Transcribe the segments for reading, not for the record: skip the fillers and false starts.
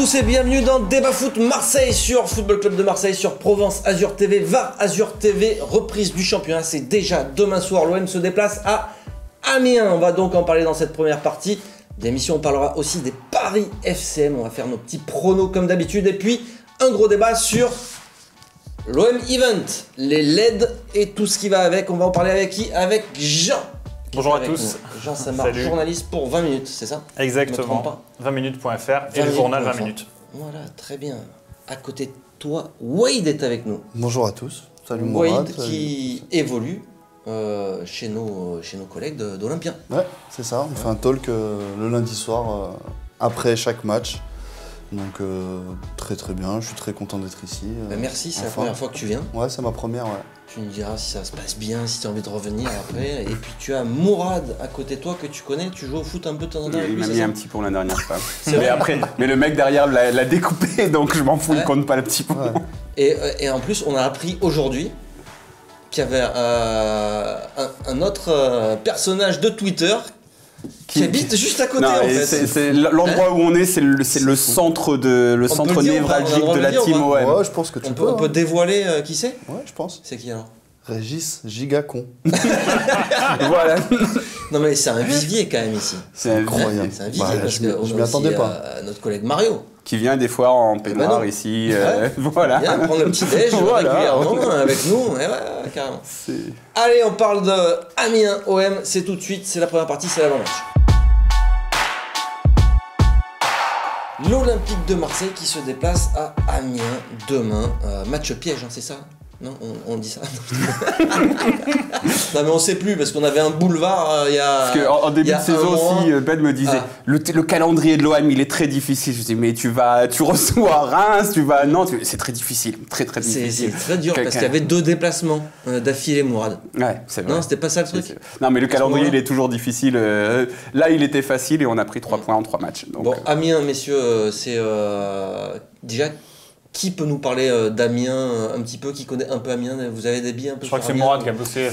tous et bienvenue dans Débat Foot Marseille sur Football Club de Marseille, sur Provence Azur TV, VAR Azur TV, reprise du championnat. C'est déjà demain soir, l'OM se déplace à Amiens. On va donc en parler dans cette première partie d'émission. On parlera aussi des paris FCM, on va faire nos petits pronos comme d'habitude. Et puis un gros débat sur l'OM Event, les LED et tout ce qui va avec. On va en parler avec qui? Avec Jean. Bonjour à tous. Jean Samar, journaliste pour 20 minutes, c'est ça? Exactement. 20minutes.fr et le journal 20 minutes. Voilà, très bien. À côté de toi, Wade est avec nous. Bonjour à tous. Salut Mourad. Wade qui évolue chez nos collègues d'Olympia. Ouais, c'est ça. On fait un talk le lundi soir après chaque match. Donc très très bien, je suis très content d'être ici. Merci, c'est la première fois que tu viens. Ouais, c'est ma première, ouais. Tu nous diras si ça se passe bien, si tu as envie de revenir après. Et puis tu as Mourad à côté de toi que tu connais, tu joues au foot un peu de temps en temps avec lui, Il m'a mis un petit pont la dernière fois. mais le mec derrière l'a découpé, donc je m'en fous, il compte pas le petit pont. Ouais. Et en plus, on a appris aujourd'hui qu'il y avait un autre personnage de Twitter qui habite juste à côté, non, en fait. C'est l'endroit où on est, c'est le centre névralgique de la team OM. Ouais, je pense que on peut dévoiler qui c'est? Ouais, je pense. C'est qui alors? Régis Gigacon. Voilà. Non mais c'est un vivier quand même ici. C'est incroyable. C'est un vivier parce qu'on je a m'y attendais aussi pas. Notre collègue Mario. Qui vient des fois en peignoir ici. Ouais. Voilà. Viens prendre le petit déj régulièrement avec nous. Ouais, carrément. Allez, on parle de Amiens OM. C'est tout de suite. C'est la première partie, c'est l'avant-match. L'Olympique de Marseille qui se déplace à Amiens demain. Match piège, hein, c'est ça? Non, on dit ça. Non mais on sait plus parce qu'on avait un boulevard il y a. Parce qu'en début de saison aussi, Ben me disait le calendrier de l'OM il est très difficile. Je dis mais tu reçois Reims, c'est très difficile, très difficile. C'est très dur parce qu'il y avait 2 déplacements d'affilée, Mourad. Ouais, c'est vrai. Non, c'était pas ça le truc. Non mais le calendrier il est toujours difficile. Là il était facile et on a pris 3 points en 3 matchs. Donc, bon, Amiens, messieurs, c'est déjà. Qui peut nous parler d'Amiens un petit peu, qui connaît un peu Amiens? Vous avez des billes un peu? Je crois que c'est Mourad qui a bossé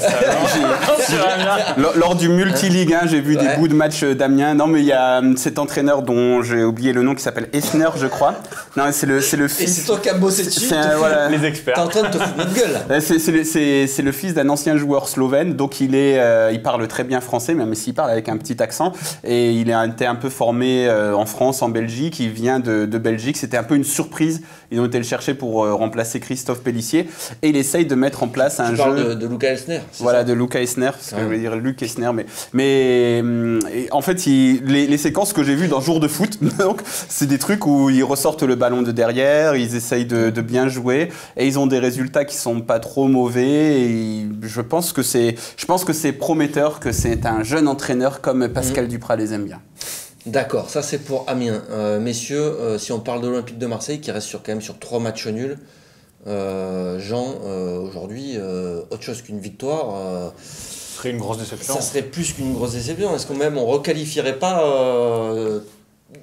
lors du multi-ligue, j'ai vu des bouts de matchs d'Amiens. Non, mais il y a cet entraîneur dont j'ai oublié le nom qui s'appelle Esner, je crois. Non, c'est le fils. Et c'est toi qui as bossé dessus. Voilà. Les experts. T'es en train de te foutre notre gueule. C'est le fils d'un ancien joueur slovène, donc il parle très bien français, même s'il parle avec un petit accent. Et il a été un peu formé en France, en Belgique. Il vient de Belgique. C'était un peu une surprise. Ils ont été le chercher pour remplacer Christophe Pellissier et il essaye de mettre en place un jeu. Tu parles de Luca Esner. Voilà, de Luca Esner, parce que je voulais dire Luc Esner, mais en fait, les séquences que j'ai vues dans Jour de foot, donc c'est des trucs où ils ressortent le ballon de derrière, ils essayent de bien jouer et ils ont des résultats qui sont pas trop mauvais. Et je pense que c'est prometteur, que c'est un jeune entraîneur comme Pascal Duprat les aime bien. D'accord, ça c'est pour Amiens. Messieurs, si on parle de l'Olympique de Marseille qui reste quand même sur 3 matchs nuls, Jean, aujourd'hui, autre chose qu'une victoire, Ce serait une grosse déception. Ça serait plus qu'une grosse déception. Est-ce qu'on requalifierait pas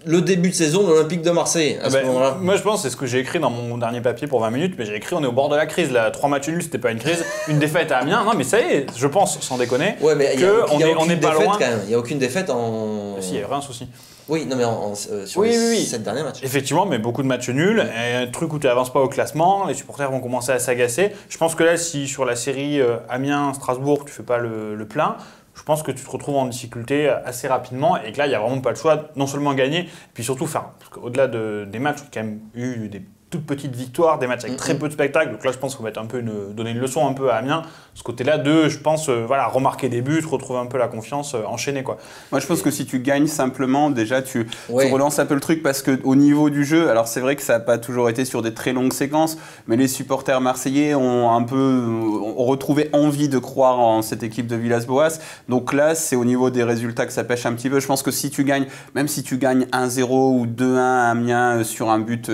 le début de saison de l'Olympique de Marseille à ce moment-là? Moi je pense, c'est ce que j'ai écrit dans mon dernier papier pour 20 minutes, mais j'ai écrit on est au bord de la crise, là, 3 matchs nuls, c'était pas une crise, une défaite à Amiens, non mais ça y est, je pense, sans déconner, ouais, mais on n'est pas loin. Il n'y a aucune défaite en... Si, il y a Reims aussi. Oui, non mais sur les 7 derniers matchs. Effectivement, mais beaucoup de matchs nuls, et un truc où tu n'avances pas au classement, les supporters vont commencer à s'agacer. Je pense que là, si sur la série Amiens-Strasbourg, tu fais pas le plein, je pense que tu te retrouves en difficulté assez rapidement et que là, il n'y a vraiment pas le choix, non seulement gagner, puis surtout faire, parce qu'au-delà des matchs, il y a quand même eu des toutes petites victoires, des matchs avec très peu de spectacles. Donc là, je pense qu'on va être donner une leçon un peu à Amiens. Ce côté-là je pense, remarquer des buts, retrouver un peu la confiance, enchaîner quoi. Moi, je pense que si tu gagnes simplement, déjà, tu relances un peu le truc parce qu'au niveau du jeu, alors c'est vrai que ça n'a pas toujours été sur des très longues séquences, mais les supporters marseillais ont retrouvé envie de croire en cette équipe de Villas-Boas. Donc là, c'est au niveau des résultats que ça pêche un petit peu. Je pense que si tu gagnes, même si tu gagnes 1-0 ou 2-1 à Amiens sur un but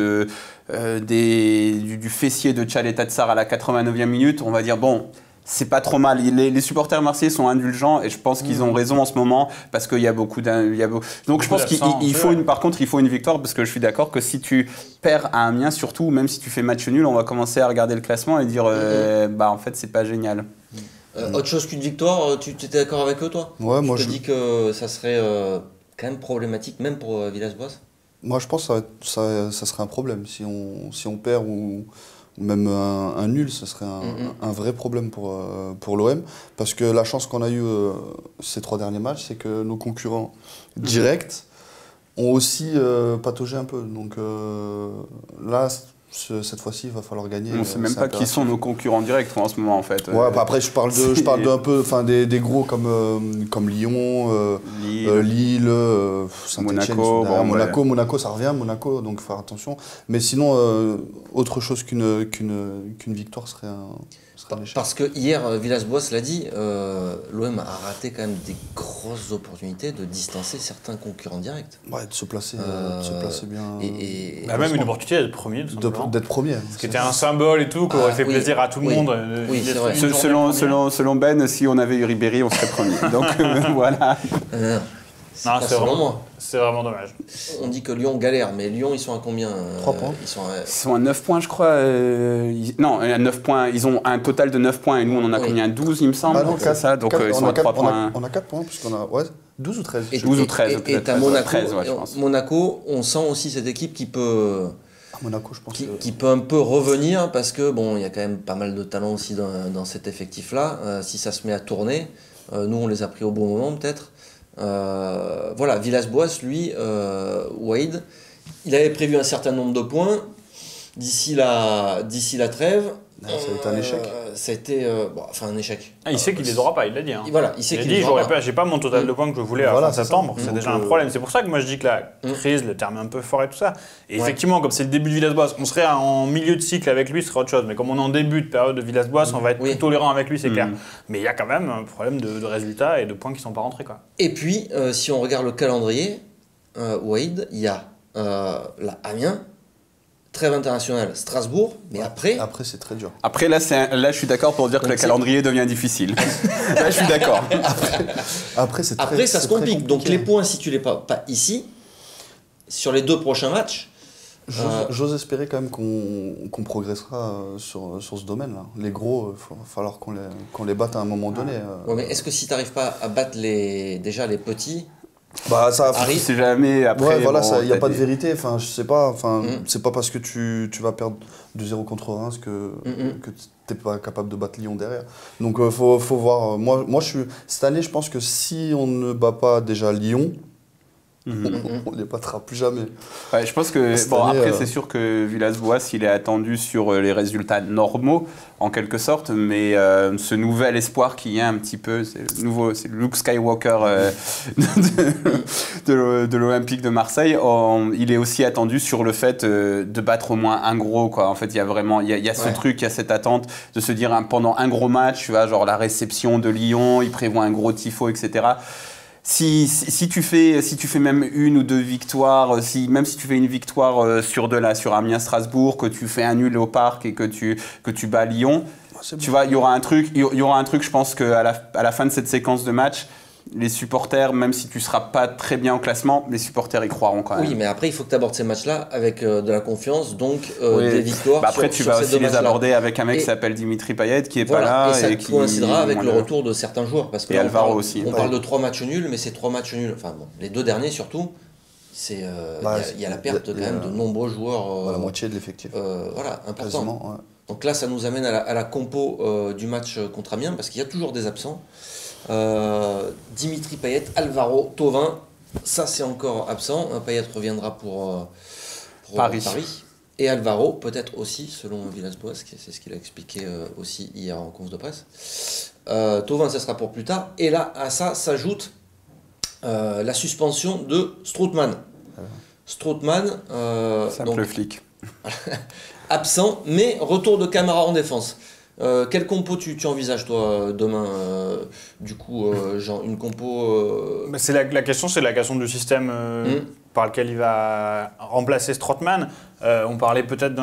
du fessier de Tchaleta Tsar à la 89e minute, on va dire bon, c'est pas trop mal. Les supporters marseillais sont indulgents et je pense qu'ils ont raison en ce moment parce qu'il y a beaucoup donc je pense qu'il faut par contre il faut une victoire parce que je suis d'accord que si tu perds à Amiens, surtout même si tu fais match nul, on va commencer à regarder le classement et dire en fait c'est pas génial. Autre chose qu'une victoire, tu étais d'accord avec eux toi? Ouais, moi je te dis que ça serait quand même problématique même pour Villas-Boas. Moi, je pense que ça serait un problème. Si on perd ou même un nul, ce serait un vrai problème pour l'OM. Parce que la chance qu'on a eue ces 3 derniers matchs, c'est que nos concurrents directs ont aussi pataugé un peu. Donc là, cette fois-ci, il va falloir gagner. On ne sait même pas qui sont nos concurrents directs en ce moment, en fait. Ouais, après, je parle d'un peu, des gros comme Lyon, Lille, Monaco. Monaco, ça revient, Monaco, donc faire attention. Mais sinon, autre chose qu'une victoire serait un échec. Parce que hier, Villas-Boas l'a dit, l'OM a raté quand même des grosses opportunités de distancer certains concurrents directs. Ouais, de se placer bien. Même une opportunité d'être premier, d'être premier. Ce qui était un symbole et tout, qui aurait fait plaisir à tout le monde. Oui, c'est vrai. Selon Ben, si on avait eu Ribéry, on serait premier. Donc voilà. Non, c'est vraiment dommage. On dit que Lyon galère, mais Lyon, ils sont à combien 3 points. Ils sont à 9 points, je crois. Non, à 9 points. Ils ont un total de 9 points et nous, on en a combien 12, il me semble. Non, 4, ça. Donc ils sont à 3 points. On a 4 points, puisqu'on a 12 ou 13. 12 ou 13, et t'as Monaco, 13, ouais, je pense. Monaco, on sent aussi cette équipe qui peut... Monaco, je pense qui peut un peu revenir, parce que bon, il y a quand même pas mal de talent aussi dans cet effectif-là. Si ça se met à tourner, nous, on les a pris au bon moment, peut-être. Voilà, Villas-Boas, lui, Wade, il avait prévu un certain nombre de points d'ici la trêve. Ça a été un échec. Ça a été un échec. Il sait qu'il les aura pas, il l'a dit. Voilà, il sait qu'il les aura aura pas. J'ai pas mon total de points que je voulais à fin septembre, c'est déjà un problème. C'est pour ça que moi je dis que la crise, le terme est un peu fort et tout ça. Et effectivement, comme c'est le début de Villas-Boas, on serait en milieu de cycle avec lui, ce serait autre chose. Mais comme on est en début de période de Villas-Boas, on va être plus tolérant avec lui, c'est clair. Mais il y a quand même un problème de résultats et de points qui sont pas rentrés, quoi. Et puis, si on regarde le calendrier, Wade, il y a la Amiens, trêve internationale Strasbourg, mais après c'est très dur. Après là je suis d'accord pour dire que le calendrier devient difficile. Là je suis d'accord. Après ça se complique. Donc les points, si tu les pas ici, sur les 2 prochains matchs. J'ose espérer quand même qu'on progressera sur ce domaine-là. Les gros, il va falloir qu'on les batte à un moment donné. Ouais, mais est-ce que si tu n'arrives pas à battre les petits, ça arrive, c'est jamais après. Ouais, voilà, il n'y a pas de vérité. Enfin, je sais pas. Enfin, c'est pas parce que tu vas perdre 2-0 contre Reims que t'es pas capable de battre Lyon derrière. Donc, faut voir. Moi, cette année, je pense que si on ne bat pas déjà Lyon, on ne les battra plus jamais. Ouais, je pense que après c'est sûr que Villas-Boas il est attendu sur les résultats normaux en quelque sorte, mais ce nouvel espoir qui vient un petit peu, c'est le Luke Skywalker de l'Olympique de Marseille. Il est aussi attendu sur le fait de battre au moins un gros, quoi. En fait, il y a vraiment il y a ce truc, il y a cette attente de se dire pendant un gros match, tu vois, genre la réception de Lyon, il prévoit un gros tifo, etc. Si tu fais même 1 ou 2 victoires, même si tu fais une victoire sur Amiens Strasbourg, que tu fais un nul au Parc et que tu bats Lyon, tu vois, il y aura un truc, je pense qu'à la fin de cette séquence de match, les supporters, même si tu ne seras pas très bien au classement, les supporters y croiront quand même. Oui, mais après, il faut que tu abordes ces matchs-là avec de la confiance, donc des victoires. Après, tu vas aussi les aborder avec un mec qui s'appelle Dimitri Payet, qui n'est pas là. Et ça coïncidera avec le retour de certains joueurs. Parce que et Alvaro aussi. On parle de 3 matchs nuls, mais ces 3 matchs nuls, enfin bon, les 2 derniers surtout, il y a la perte quand même de nombreux joueurs. La moitié de l'effectif. Voilà, important. Quasiment, ouais. Donc là, ça nous amène à la compo du match contre Amiens, parce qu'il y a toujours des absents. Dimitri Payet, Alvaro, Thauvin, ça c'est encore absent. Payet reviendra pour Paris. Et Alvaro, peut-être aussi, selon Villas-Boas, c'est ce qu'il a expliqué aussi hier en conférence de presse. Thauvin, ça sera pour plus tard. Et là, à ça s'ajoute la suspension de Strootman. Strootman, simple flic. absent, mais retour de Camara en défense. Quel compo tu envisages toi demain du coup genre une compo c'est la question, c'est la question du système par lequel il va remplacer Strootman. On parlait peut-être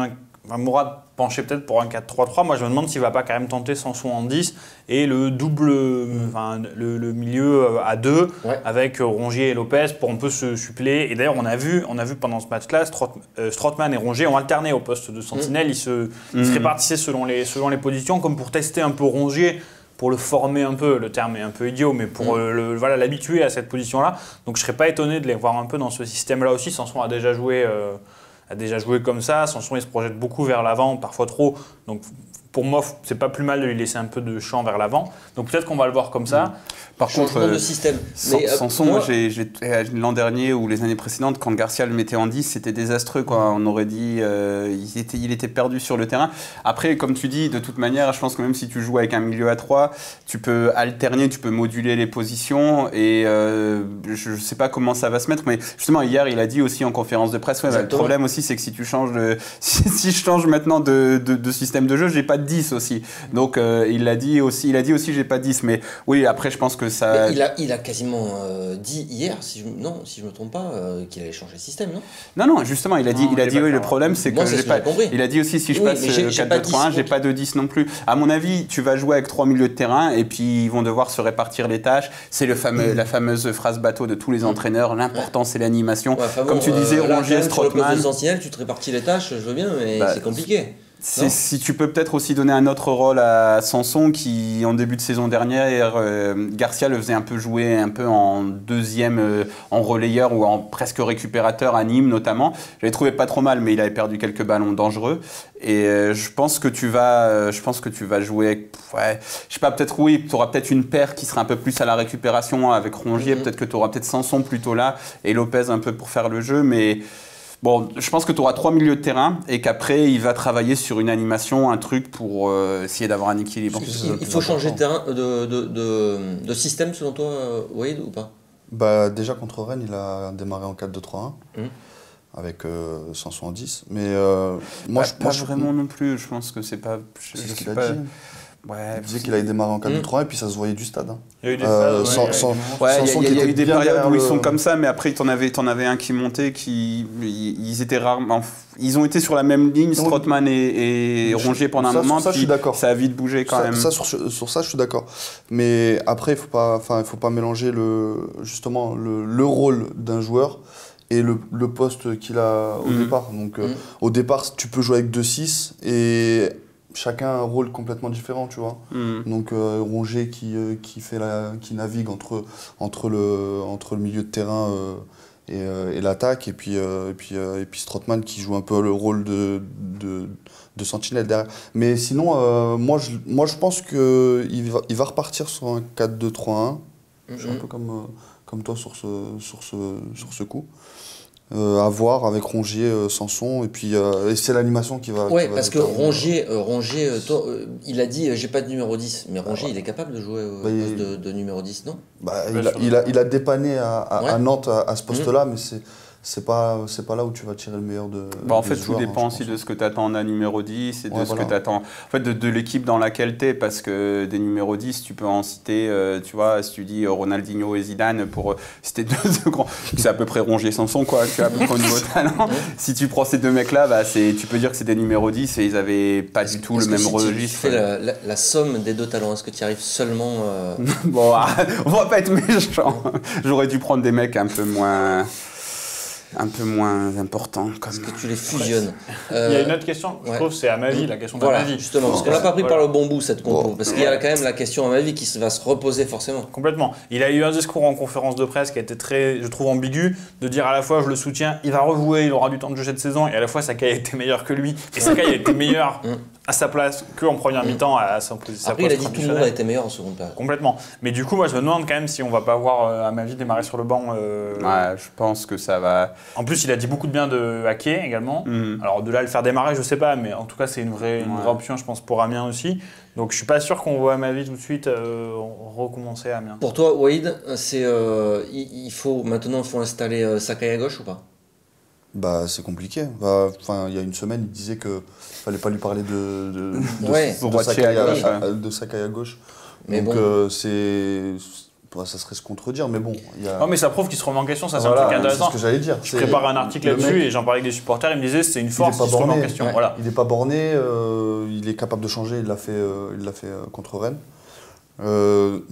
Mourad penchait peut-être pour un 4-3-3. Moi je me demande s'il va pas quand même tenter Sanson en 10 et le double, le milieu à 2 avec Rongier et Lopez pour un peu se suppléer. Et d'ailleurs on a vu pendant ce match-là, Strootman et Rongier ont alterné au poste de sentinelle. Ils se répartissaient selon les positions, comme pour tester un peu Rongier, pour le former un peu. Le terme est un peu idiot, mais pour voilà, l'habituer à cette position-là. Donc je ne serais pas étonné de les voir un peu dans ce système-là aussi. Sanson a déjà joué comme ça. Sanson, il se projette beaucoup vers l'avant, parfois trop. Donc pour moi, c'est pas plus mal de lui laisser un peu de champ vers l'avant. Donc peut-être qu'on va le voir comme ça. Par contre, de système. Sanson, moi, l'an dernier ou les années précédentes, quand Garcia le mettait en 10, c'était désastreux, quoi. On aurait dit il était perdu sur le terrain. Après, comme tu dis, de toute manière, je pense que même si tu joues avec un milieu à 3, tu peux alterner, tu peux moduler les positions. Et je ne sais pas comment ça va se mettre, mais justement, hier, il a dit aussi en conférence de presse, le problème aussi, c'est que si tu changes si je change maintenant de système de jeu, j'ai pas de 10 aussi. Donc, il a dit aussi, j'ai pas de 10. Mais oui, après, je pense que ça... Il a quasiment dit hier, si je me trompe pas, qu'il allait changer de système, non? Non, justement, il a dit oui, le problème c'est que j'ai pas... Il a dit aussi, si je passe 4-2-3-1, j'ai pas de 10 non plus. À mon avis, tu vas jouer avec 3 milieux de terrain et puis ils vont devoir se répartir les tâches. C'est la fameuse phrase bateau de tous les entraîneurs, l'important c'est l'animation. Comme tu disais, Rongier, Strootman... Sur le poste de tu te répartis les tâches, je veux bien, mais c'est compliqué. Si tu peux peut-être aussi donner un autre rôle à Sanson qui, en début de saison dernière, Garcia le faisait un peu jouer un peu en deuxième, en relayeur ou en presque récupérateur à Nîmes notamment. Je l'avais trouvé pas trop mal, mais il avait perdu quelques ballons dangereux. Et je pense que tu vas jouer, je sais pas, peut-être oui, tu auras peut-être une paire qui sera un peu plus à la récupération avec Rongier, peut-être que tu auras peut-être Sanson plutôt là et Lopez un peu pour faire le jeu, mais... Bon, je pense que tu auras 3 milieux de terrain et qu'après, il va travailler sur une animation, un truc pour essayer d'avoir un équilibre. Il faut changer de terrain, de système selon toi, Walid, ou pas? Bah, déjà, contre Rennes, il a démarré en 4-2-3-1. Avec Sanson en 10. Mais moi, pas vraiment non plus, je pense que c'est pas... C'est ce qu'il a dit. Ouais, il disait qu'il allait démarrer en 4-2-3 et puis ça se voyait du stade. Hein. Il y a eu des phases. Il y a eu des périodes où ils sont comme ça, mais après, t'en avais un qui montait, ils étaient rarement... Ils ont été sur la même ligne, Strootman et Rongier pendant un moment, puis ça a vite bougé quand même. Sur ça, je suis d'accord. Mais après, il faut pas mélanger justement le rôle d'un joueur et le poste qu'il a au départ. Donc, au départ, tu peux jouer avec 2-6 et... Chacun a un rôle complètement différent, tu vois. Donc Rongier qui navigue entre le milieu de terrain et l'attaque, et puis Strootman qui joue un peu le rôle de sentinelle derrière. Mais sinon, moi je pense qu'il va repartir sur un 4-2-3-1. Je suis un peu comme toi sur ce coup. À voir avec Rongier, Sanson, et puis c'est l'animation qui va... Ouais, parce que Rongier il a dit j'ai pas de numéro 10, mais Rongier il est capable de jouer au poste de numéro 10, non? Il a dépanné à Nantes à ce poste-là, mais c'est pas là où tu vas tirer le meilleur de... En fait, tout dépend aussi de ce que tu attends d'un numéro 10 et de ce que tu attends... En fait, de l'équipe dans laquelle tu es, parce que des numéros 10, tu peux en citer, tu vois, si tu dis Ronaldinho et Zidane, pour citer deux grands... C'est à peu près Rongier Sanson, quoi, tu vois, à peu près au niveau talent. Si tu prends ces deux mecs-là, tu peux dire que c'est des numéros 10 et ils avaient pas du tout le même registre. Tu fais la somme des deux talents, est-ce que tu y arrives seulement... Bon, on va pas être méchant. J'aurais dû prendre des mecs un peu moins important. Parce que tu les fusionnes. Il y a une autre question, je trouve, c'est Amavi, la question d'Amavi. Justement, parce qu'on l'a pas pris par le bon bout, cette compo. Parce qu'il y a quand même la question Amavi qui va se reposer forcément. Complètement. Il a eu un discours en conférence de presse qui a été très, je trouve, ambigu, de dire à la fois je le soutiens, il va rejouer, il aura du temps de jeu cette saison, et à la fois Sakai a été meilleur que lui. Et Sakai a été meilleur à sa place qu'en première mi-temps à sa position. Après, il a dit que tout le monde a été meilleur en seconde période. Complètement. Mais du coup, moi, je me demande quand même si on va pas voir Amavi démarrer sur le banc. Ouais, je pense que ça va... En plus, il a dit beaucoup de bien de Haké également. Alors, de là, le faire démarrer, je sais pas, mais en tout cas, c'est une vraie option, je pense, pour Amiens aussi. Donc, je suis pas sûr qu'on voit Amavi tout de suite recommencer à Amiens. Pour toi, Walid, maintenant, il faut installer Sakai à gauche ou pas? Bah, c'est compliqué. Il y a une semaine, il disait qu'il fallait pas lui parler de Sakai à gauche. Mais donc, ça serait se contredire, mais bon. Non, mais ça prouve qu'il se remet en question, ça c'est un truc intéressant. C'est ce que j'allais dire. Je prépare un article là-dessus et j'en parlais avec des supporters, ils me disaient c'est une force qui se remet en question. Ouais. Voilà. Il n'est pas borné, il est capable de changer, il l'a fait contre Rennes.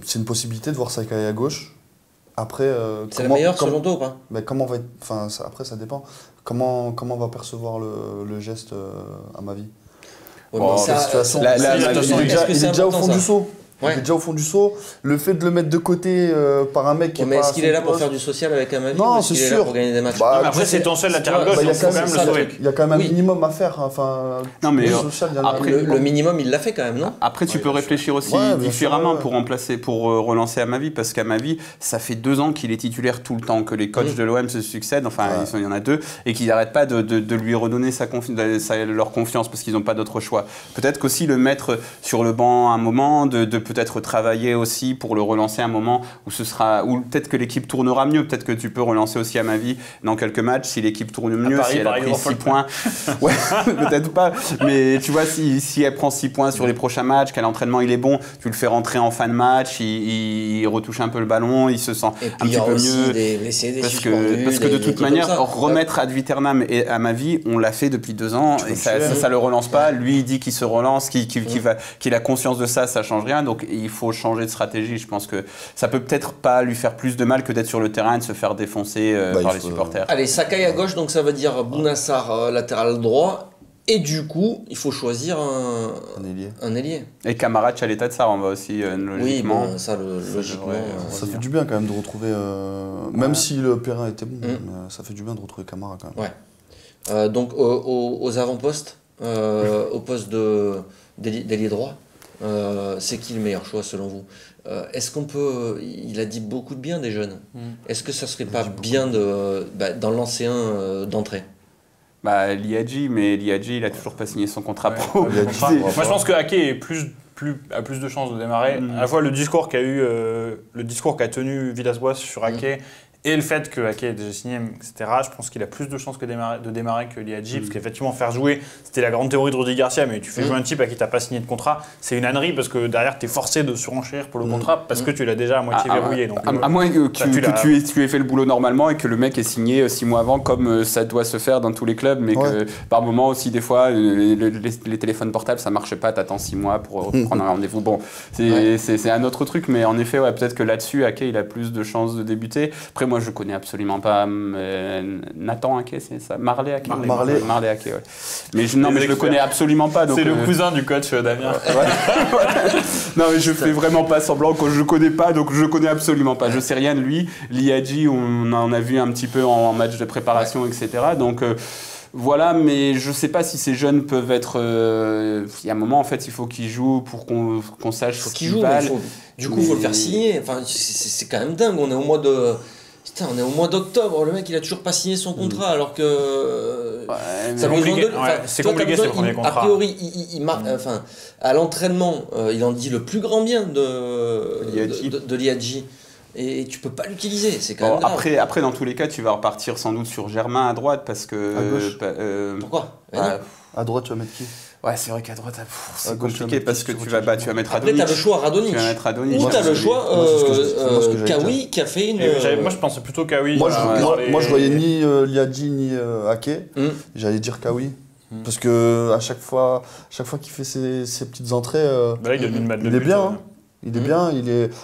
C'est une possibilité de voir Sakai à gauche. Après, c'est la meilleure selon toi ou pas? Comment va être, après ça dépend. Comment va percevoir le geste à ma vie? Il est déjà au fond du seau. Il est déjà au fond du saut. Le fait de le mettre de côté par un mec qui mais est-ce qu'il est là pour faire du social avec Amavi? Non, c'est sûr. Pour gagner des matchs. Après, c'est ton seul latéral gauche, donc il faut quand même le sauver. Il y a quand même un minimum à faire. Enfin, non, mais le minimum, il l'a fait quand même, non? Après, tu peux réfléchir aussi différemment pour relancer Amavi, parce qu'Amavi, ça fait 2 ans qu'il est titulaire tout le temps, que les coachs de l'OM se succèdent, enfin, il y en a 2, et qu'ils n'arrêtent pas de lui redonner leur confiance, parce qu'ils n'ont pas d'autre choix. Peut-être qu'aussi le mettre sur le banc un moment, de peut-être travailler aussi pour le relancer un moment où peut-être que l'équipe tournera mieux, peut-être que tu peux relancer aussi Amavi dans quelques matchs si l'équipe tourne mieux, Paris, si elle a pris 6 points. Ouais, peut-être pas, mais tu vois, si elle prend 6 points sur les prochains matchs, qu'à l'entraînement il est bon, tu le fais rentrer en fin de match, il retouche un peu le ballon, il se sent un petit peu mieux. Des blessés, des parce que de toute manière, remettre ad vieternam et Amavi, on l'a fait depuis 2 ans et ça le relance pas. Lui, il dit qu'il se relance, qu'il a conscience de ça, ça change rien. Donc il faut changer de stratégie. Je pense que ça peut peut-être pas lui faire plus de mal que d'être sur le terrain et de se faire défoncer par les supporters. Allez, Sakai à gauche, donc ça veut dire Bounassar latéral droit. Et du coup, il faut choisir un ailier. Et Camara, Tchaleta de Sarr, on va aussi logiquement. Oui, bon, ça, logiquement. Ça fait du bien quand même de retrouver, même si le Perrin était bon, ça fait du bien de retrouver Camara quand même. Ouais. Donc aux avant-postes, au poste d'ailier droit, c'est qui le meilleur choix selon vous? Est-ce qu'on peut... Il a dit beaucoup de bien des jeunes. Est-ce que ça serait pas bien d'en lancer un d'entrée? Liadji, mais Liadji, il a toujours pas signé son contrat pro. Moi, je pense que Ake a plus de chances de démarrer. À la fois le discours qu'a tenu Villas-Boas sur Ake et le fait que Ake ait déjà signé, etc. Je pense qu'il a plus de chances de démarrer que Liadji, parce qu'effectivement faire jouer, c'était la grande théorie de Rudy Garcia, mais tu fais jouer un type à qui t'as pas signé de contrat, c'est une ânerie parce que derrière tu es forcé de surenchérir pour le contrat parce que tu l'as déjà à moitié verrouillé. Donc, à moins que tu aies fait le boulot normalement et que le mec ait signé 6 mois avant, comme ça doit se faire dans tous les clubs, mais que par moment aussi des fois les téléphones portables ça marche pas, t'attends 6 mois pour prendre un rendez-vous. Bon, c'est un autre truc, mais en effet peut-être que là-dessus Ake il a plus de chances de débuter. Après moi je connais absolument pas Nathan Ake, c'est ça, Marley Ake. Marley Ake, ouais. Mais je le connais absolument pas. C'est le cousin du coach Damien. Non mais je fais vraiment pas semblant que je connais pas, donc je connais absolument pas. Je sais rien de lui. Liadji, on en a vu un petit peu en match de préparation, etc. Donc voilà, mais je sais pas si ces jeunes peuvent être. Il y a un moment en fait, il faut qu'ils jouent pour qu'on sache ce qu'ils valent. Du coup, il faut le faire signer. Enfin, c'est quand même dingue. On est au mois de. Putain, on est au mois d'octobre, le mec il a toujours pas signé son contrat alors que c'est compliqué, c'est compliqué ce premier contrat. A priori, il marque, à l'entraînement, il en dit le plus grand bien de Liadji. Et tu peux pas l'utiliser, c'est quand même grave. Après, dans tous les cas, tu vas repartir sans doute sur Germain à droite parce que. À gauche. Pourquoi à droite, tu vas mettre qui? Ouais, c'est vrai qu'à droite, c'est compliqué parce que tu vas mettre Radonjic. Après, t'as le choix Radonjic. Tu vas mettre Radonjic. Ou t'as le choix Kawi qui a fait une. Moi, je pensais plutôt Kawi. Moi, je voyais ni Liadji ni Ake. J'allais dire Kawi. Parce que à chaque fois qu'il fait ses petites entrées, là, il est bien. Hein. Il est bien,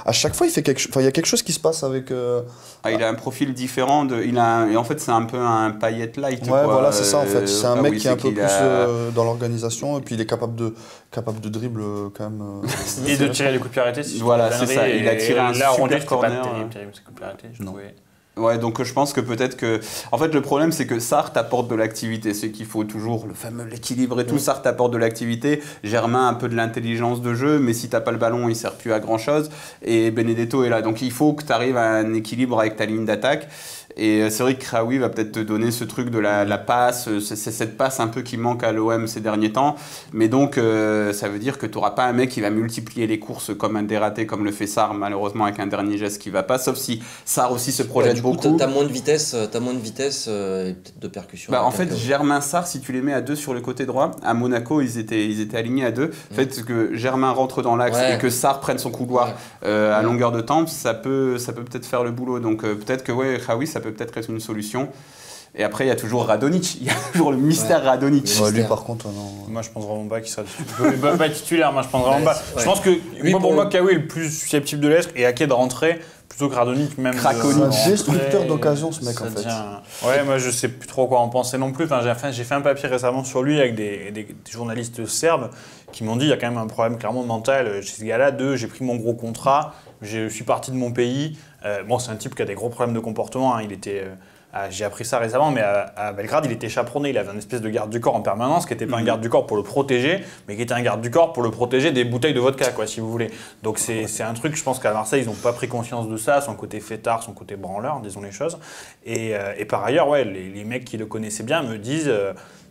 à chaque fois il fait quelque chose. Enfin, il y a quelque chose qui se passe avec. Il a un profil différent. Et en fait, c'est un peu un Payet light. Ouais, voilà, c'est ça en fait. C'est un mec qui est un peu plus dans l'organisation et puis il est capable de dribble quand même. Et de tirer les coups de pied arrêtés. Voilà, c'est ça. Il a tiré un super corner. Terrible, ces coups de pied arrêtés, je trouvais. Ouais, donc je pense que peut-être que... En fait, le problème, c'est que Sarr t'apporte de l'activité. C'est qu'il faut toujours l'équilibre et tout. Sarr t'apporte de l'activité. Germain, un peu de l'intelligence de jeu. Mais si t'as pas le ballon, il sert plus à grand-chose. Et Benedetto est là. Donc il faut que tu arrives à un équilibre avec ta ligne d'attaque. Et c'est vrai que Kraoui va peut-être te donner ce truc de la passe, c'est cette passe un peu qui manque à l'OM ces derniers temps. Mais donc, ça veut dire que tu n'auras pas un mec qui va multiplier les courses comme un dératé, comme le fait Sarr, malheureusement, avec un dernier geste qui ne va pas. Sauf si Sarr aussi se projette beaucoup. Tu as moins de vitesse, et peut-être de percussion. En fait, Germain Sarr, si tu les mets à deux sur le côté droit, à Monaco, ils étaient alignés à deux. En fait, que Germain rentre dans l'axe et que Sarr prenne son couloir à longueur de temps, ça peut peut-être faire le boulot. Donc, peut-être que Kraoui, ça peut peut-être être une solution. Et après, il y a toujours Radonjic. Il y a toujours le mystère Radonjic. Lui, par contre, non. Moi, je pense vraiment pas qu'il sera pas titulaire. Moi, je pense vraiment pas. Je pense que pour moi, Kawi est le plus susceptible de l'être et Ake de rentrer plutôt que Radonjic, même. C'est un destructeur d'occasion, ce mec, en fait. Ouais, moi, je sais plus trop quoi en penser non plus. Enfin, j'ai fait un papier récemment sur lui avec des journalistes serbes qui m'ont dit il y a quand même un problème clairement mental chez ce gars-là. J'ai pris mon gros contrat, je suis parti de mon pays. Bon, c'est un type qui a des gros problèmes de comportement. Hein. J'ai appris ça récemment, mais à Belgrade, il était chaperonné. Il avait une espèce de garde du corps en permanence, qui n'était pas un garde du corps pour le protéger, mais qui était un garde du corps pour le protéger des bouteilles de vodka, quoi, si vous voulez. Donc c'est un truc, je pense qu'à Marseille, ils n'ont pas pris conscience de ça, son côté fêtard, son côté branleur, disons les choses. Et par ailleurs, ouais, les mecs qui le connaissaient bien me disent...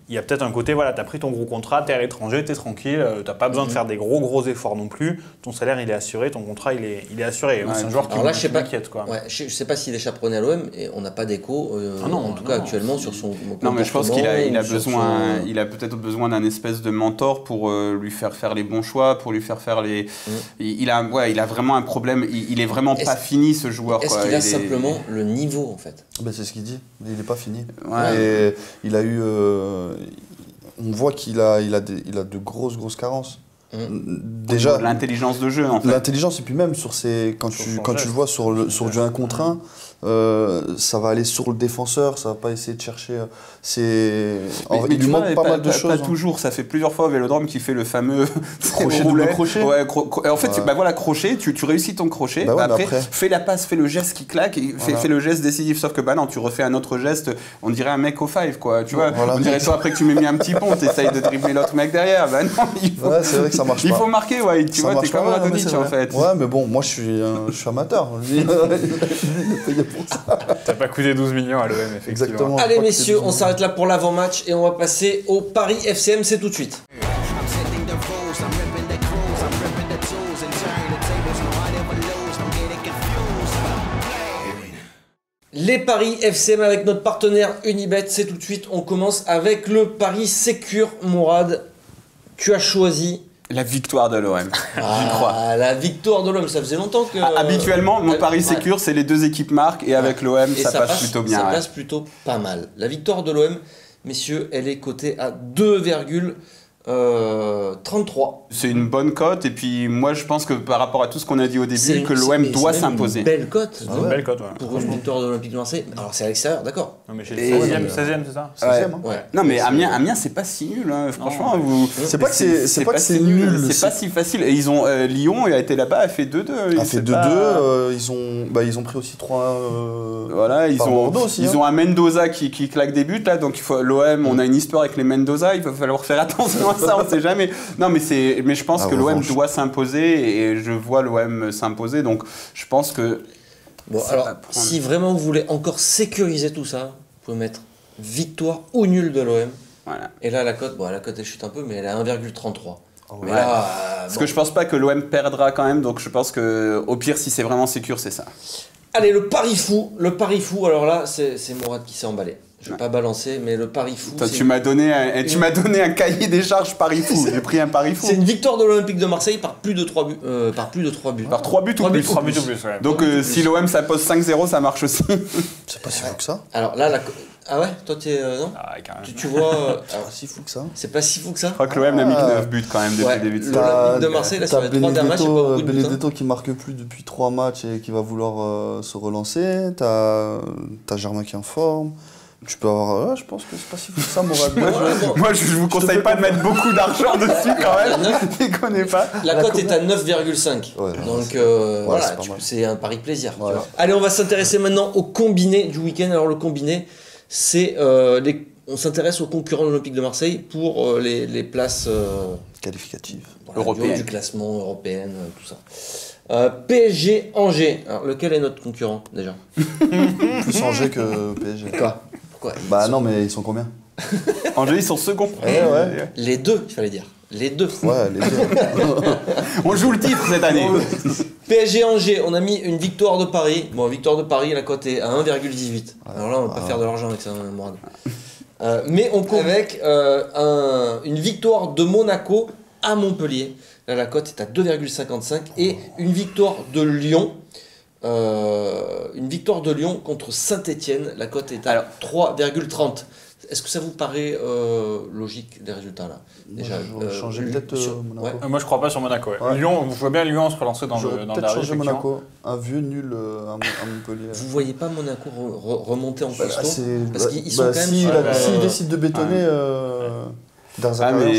il y a peut-être un côté, voilà, tu as pris ton gros contrat, tu es à l'étranger, tu es tranquille, tu n'as pas besoin de faire des gros efforts non plus, ton salaire il est assuré, ton contrat il est assuré. Ouais, c'est un joueur qui m'inquiète. Ouais, je ne sais pas s'il est chaperonné à l'OM, et on n'a pas d'écho, en tout cas actuellement, sur son comportement. Non, mais je pense qu'il a peut-être besoin d'un espèce de mentor pour lui faire les bons choix, pour lui faire les... Il a vraiment un problème, il est vraiment pas fini ce joueur. Est-ce qu'il a simplement le niveau en fait? C'est ce qu'il dit, il n'est pas fini. Ouais. Et il a eu... on voit qu'il a de grosses carences. Déjà l'intelligence de jeu en fait. L'intelligence et puis même quand tu le vois sur du 1 contre 1, ça va aller sur le défenseur, ça va pas essayer de chercher. Il lui manque pas mal de choses. Pas toujours, ça fait plusieurs fois au Vélodrome qu'il fait le fameux crochet. Ouais, en fait, voilà, crochet, tu réussis ton crochet, après fais la passe, fais le geste qui claque, fais le geste décisif, sauf que non, tu refais un autre geste, on dirait un mec au five, quoi, tu vois. On dirait toi après que tu m'as mis un petit pont, t'essayes de dribbler l'autre mec derrière, non, c'est vrai que ça marche pas. Il faut marquer, ouais, tu vois, t'es comme Radonjic en fait. Ouais, mais bon, moi je suis amateur. T'as pas coûté 12 millions à l'OM, effectivement. Exactement. Allez messieurs, on s'arrête là pour l'avant-match et on va passer au Paris FCM, c'est tout de suite. Les paris FCM avec notre partenaire Unibet, c'est tout de suite. On commence avec le pari Sécure. Mourad, tu as choisi... La victoire de l'OM, j'y crois. La victoire de l'OM, ça faisait longtemps que... Habituellement, mon pari Sécure, c'est les deux équipes marquent et avec l'OM, ça passe plutôt bien. Ça passe plutôt pas mal. La victoire de l'OM, messieurs, elle est cotée à 2,33. C'est une bonne cote et puis moi je pense que par rapport à tout ce qu'on a dit au début, que l'OM doit s'imposer. C'est une belle cote. Une belle cote, ouais. Pour une victoire de l'Olympique de Marseille. Alors c'est à l'extérieur, d'accord. Non mais chez le 16e, c'est ça 16e, ouais. Non mais Amiens c'est pas si nul, hein. Franchement. C'est pas que c'est nul. C'est pas si facile. Et ils ont Lyon a été là-bas, a fait 2-2. A fait 2-2. Ils ont pris aussi 3. Voilà, ils ont un Mendoza qui claque des buts là, donc l'OM, on a une histoire avec les Mendoza, il va falloir faire attention à ça, on sait jamais. Non mais je pense que l'OM doit s'imposer et je vois l'OM s'imposer, donc je pense que... Bon alors, si vraiment vous voulez encore sécuriser tout ça, vous pouvez mettre victoire ou nul de l'OM. Voilà. Et là la cote elle chute un peu, mais elle est à 1,33. Ouais. Parce que je pense pas que l'OM perdra quand même, donc je pense que au pire si c'est vraiment sécure, c'est ça. Allez, le pari fou, alors là c'est Mourad qui s'est emballé. Je vais pas balancer, mais le pari fou. Toi, tu m'as donné un cahier des charges pari fou. J'ai pris un pari fou. C'est une victoire de l'Olympique de Marseille par plus de 3 buts. Par 3 buts ou plus. Ouais. Donc si l'OM ça pose 5-0, ça marche aussi. C'est pas si fou que ça. Alors là, ah ouais, toi t'es non tu vois. C'est pas si fou que ça. C'est pas si fou que ça. Je crois que l'OM a mis 9 buts quand même depuis le début de saison. L'Olympique de Marseille là sur les 3 derniers matchs, c'est pas beaucoup de buts. Benedetto qui marque plus depuis 3 matchs et qui va vouloir se relancer. T'as Germain qui est en forme. Tu peux avoir... je pense que c'est pas si fou que ça, Mourad. Moi, je vous conseille pas de mettre beaucoup d'argent dessus quand même. Je connais pas. La cote est à 9,5. Ouais, donc voilà, c'est un pari plaisir. Ouais. Allez, on va s'intéresser maintenant au combiné du week-end. Alors le combiné, c'est on s'intéresse aux concurrents de l'Olympique de Marseille pour les places qualificatives, européennes, du classement européen, tout ça. PSG Angers. Alors lequel est notre concurrent déjà? Plus Angers que PSG. Pourquoi non, mais ils sont combien? Angers, ils sont second. Ouais. Les deux, il fallait dire. Les deux. Ouais, les deux. On joue le titre cette année. PSG Angers, on a mis une victoire de Paris. Bon, victoire de Paris, la cote est à 1,18. Alors là, on va pas faire de l'argent avec ça, Mourad. Mais on compte avec une victoire de Monaco à Montpellier. Là, la cote est à 2,55. Et une victoire de Lyon une victoire de Lyon contre Saint-Etienne. La cote est à 3,30. Est-ce que ça vous paraît logique, les résultats là? Déjà, j'aurais changé peut-être Monaco. Moi, je crois pas sur Monaco. Ouais. Lyon, je vois bien Lyon se relancer dans le dernier. Peut-être changer Monaco. Un vieux nul à Montpellier. Vous voyez pas Monaco remonter en costaud? Parce qu'ils sont quand même... S'il décide de bétonner... je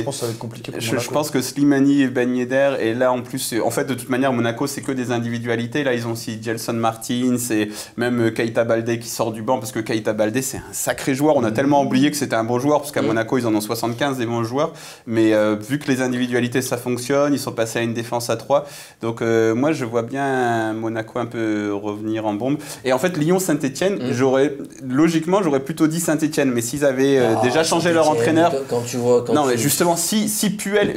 pense que ça va être compliqué pour Monaco. Je pense que Slimani et Ben Yedder, et là en plus, en fait de toute manière Monaco c'est que des individualités, là ils ont aussi Gelson Martins et même Keita Baldé qui sort du banc, parce que Keita Baldé c'est un sacré joueur, on a tellement oublié que c'était un bon joueur, parce qu'à Monaco ils en ont 75 des bons joueurs, mais vu que les individualités ça fonctionne, ils sont passés à une défense à 3, donc moi je vois bien Monaco un peu revenir en bombe, et en fait Lyon-Saint-Etienne, logiquement j'aurais plutôt dit Saint-Etienne, mais s'ils avaient déjà changé leur entraîneur... mais justement, si Puel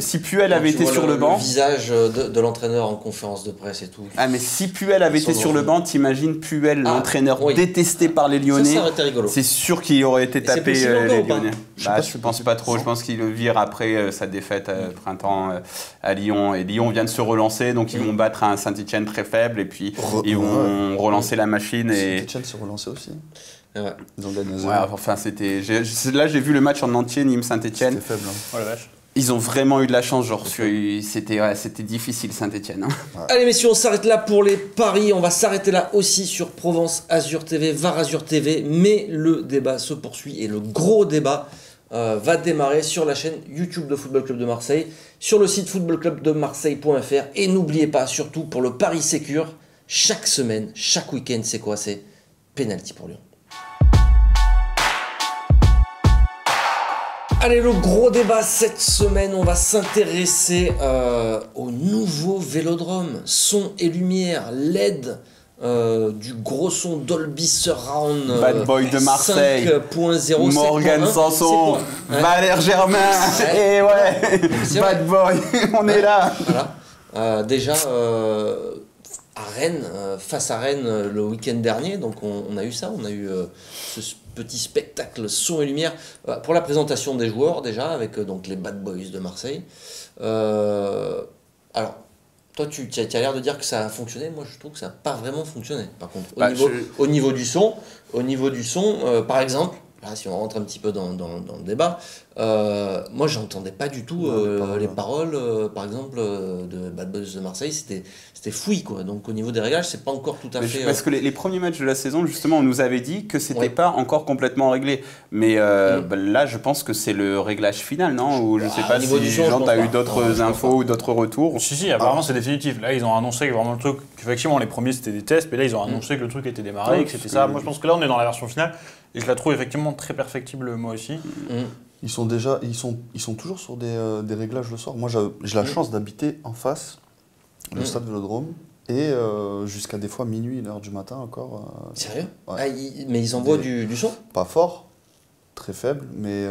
avait été sur le banc... Le visage de l'entraîneur en conférence de presse et tout. Ah, mais si Puel avait été sur le banc, t'imagines Puel, l'entraîneur détesté par les Lyonnais. Ça aurait été rigolo. C'est sûr qu'il aurait été tapé les Lyonnais. Je pense pas trop. Je pense qu'il le vire après sa défaite printemps à Lyon. Et Lyon vient de se relancer, donc ils vont battre un Saint-Etienne très faible et puis ils vont relancer la machine. Saint-Etienne se relancer aussi. Ouais. Ils ont gagné 0. Enfin, là, j'ai vu le match en entier, Nîmes-Saint-Etienne. C'était faible. Oh la vache. Ils ont vraiment eu de la chance, c'était difficile Saint-Etienne. Ouais. Allez messieurs, on s'arrête là pour les paris, on va s'arrêter là aussi sur Provence Azur TV, VAR Azur TV, mais le débat se poursuit et le gros débat va démarrer sur la chaîne YouTube de Football Club de Marseille, sur le site footballclubdemarseille.fr, et n'oubliez pas, surtout pour le pari sécure, chaque semaine, chaque week-end, c'est quoi? C'est penalty pour Lyon. Allez, le gros débat cette semaine, on va s'intéresser au nouveau vélodrome, son et lumière, LED, du gros son Dolby Surround, Bad Boy de Marseille, 5.0, Morgan Sanson, Valère Germain, et Bad Boy, on est là. Voilà. Déjà, à Rennes, face à Rennes le week-end dernier, donc on a eu ça, on a eu ce petit spectacle son et lumière pour la présentation des joueurs déjà, avec donc les Bad Boys de Marseille. Alors, toi tu as l'air de dire que ça a fonctionné, moi je trouve que ça n'a pas vraiment fonctionné par contre. Au niveau du son, par exemple, là, si on rentre un petit peu dans le débat, moi j'entendais pas du tout les paroles, par exemple, de Bad Boys de Marseille, c'était fouillis quoi. Donc au niveau des réglages, c'est pas encore tout à fait. Parce que les premiers matchs de la saison, justement, on nous avait dit que c'était pas encore complètement réglé. Mais là, je pense que c'est le réglage final, non? Ou je sais pas si Jean, t'as eu d'autres infos ou d'autres retours. Si, apparemment c'est définitif. Là, ils ont annoncé que vraiment le truc, effectivement, les premiers c'était des tests, mais là ils ont annoncé que le truc était démarré, que c'était ça. Moi, je pense que là, on est dans la version finale. Et je la trouve effectivement très perfectible, moi aussi. Ils sont toujours sur des réglages le soir. Moi, j'ai la chance d'habiter en face, le stade Vélodrome, et jusqu'à des fois minuit, 1h du matin encore. Sérieux? Mais ils envoient du son? Pas fort, très faible, mais...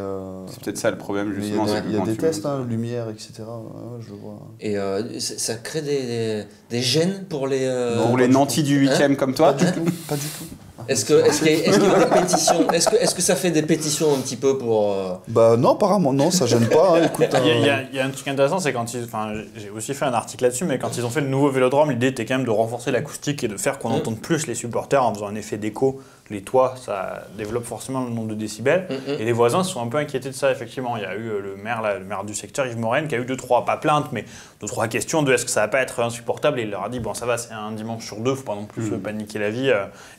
c'est peut-être ça le problème, justement. Il y a des tests, lumière, etc. Je vois. Et ça crée des gênes pour les... pour les nantis du 8e comme toi? Pas du tout. Est-ce qu'il y a des pétitions? Est-ce que ça fait des pétitions un petit peu pour... Bah non, apparemment non, ça gêne pas. Écoute, il y a un truc intéressant, c'est quand j'ai aussi fait un article là-dessus, mais quand ils ont fait le nouveau Vélodrome, l'idée était quand même de renforcer l'acoustique et de faire qu'on entende plus les supporters en faisant un effet d'écho. Les toits, ça développe forcément le nombre de décibels. Et les voisins se sont un peu inquiétés de ça, effectivement. Il y a eu le maire du secteur, Yves Morène, qui a eu 2-3, pas plaintes, mais 2-3 questions de est-ce que ça va pas être insupportable. Et il leur a dit, bon, ça va, c'est un dimanche sur 2, faut pas non plus paniquer la vie.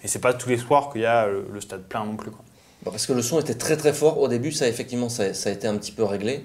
Et c'est pas tous les soirs qu'il y a le stade plein non plus, quoi. Parce que le son était très très fort au début, ça effectivement ça a été un petit peu réglé.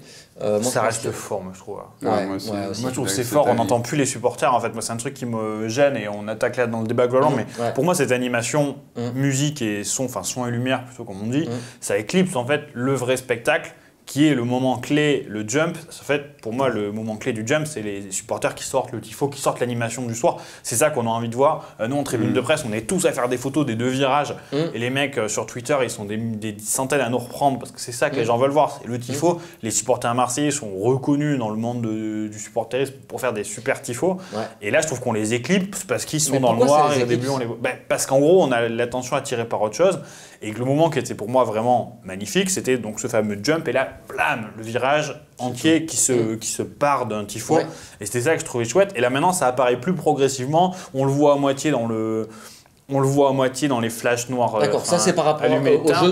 Ça reste fort, moi je trouve. Moi je trouve que c'est fort, on n'entend plus les supporters en fait. Moi c'est un truc qui me gêne et on attaque là dans le débat global, mais pour moi cette animation, musique et son, enfin son et lumière plutôt comme on dit, ça éclipse en fait le vrai spectacle qui est le moment clé, le jump. En fait, pour moi, le moment clé du jump, c'est les supporters qui sortent, le tifo, qui sortent l'animation du soir. C'est ça qu'on a envie de voir. Nous, en tribune de presse, on est tous à faire des photos des 2 virages. Et les mecs sur Twitter, ils sont des centaines à nous reprendre parce que c'est ça que les gens veulent voir. C'est le tifo. Les supporters marseillais sont reconnus dans le monde du supporterisme pour faire des super tifos. Et là, je trouve qu'on les éclipse parce qu'ils sont dans le noir et au début, on les voit. Parce qu'en gros, on a l'attention attirée par autre chose. Et que le moment qui était pour moi vraiment magnifique, c'était donc ce fameux jump. Et là, blam, le virage entier qui se part d'un tifo. Ouais. Et c'était ça que je trouvais chouette. Et là maintenant, ça apparaît plus progressivement. On le voit à moitié dans les flashs noirs. D'accord, ça c'est par rapport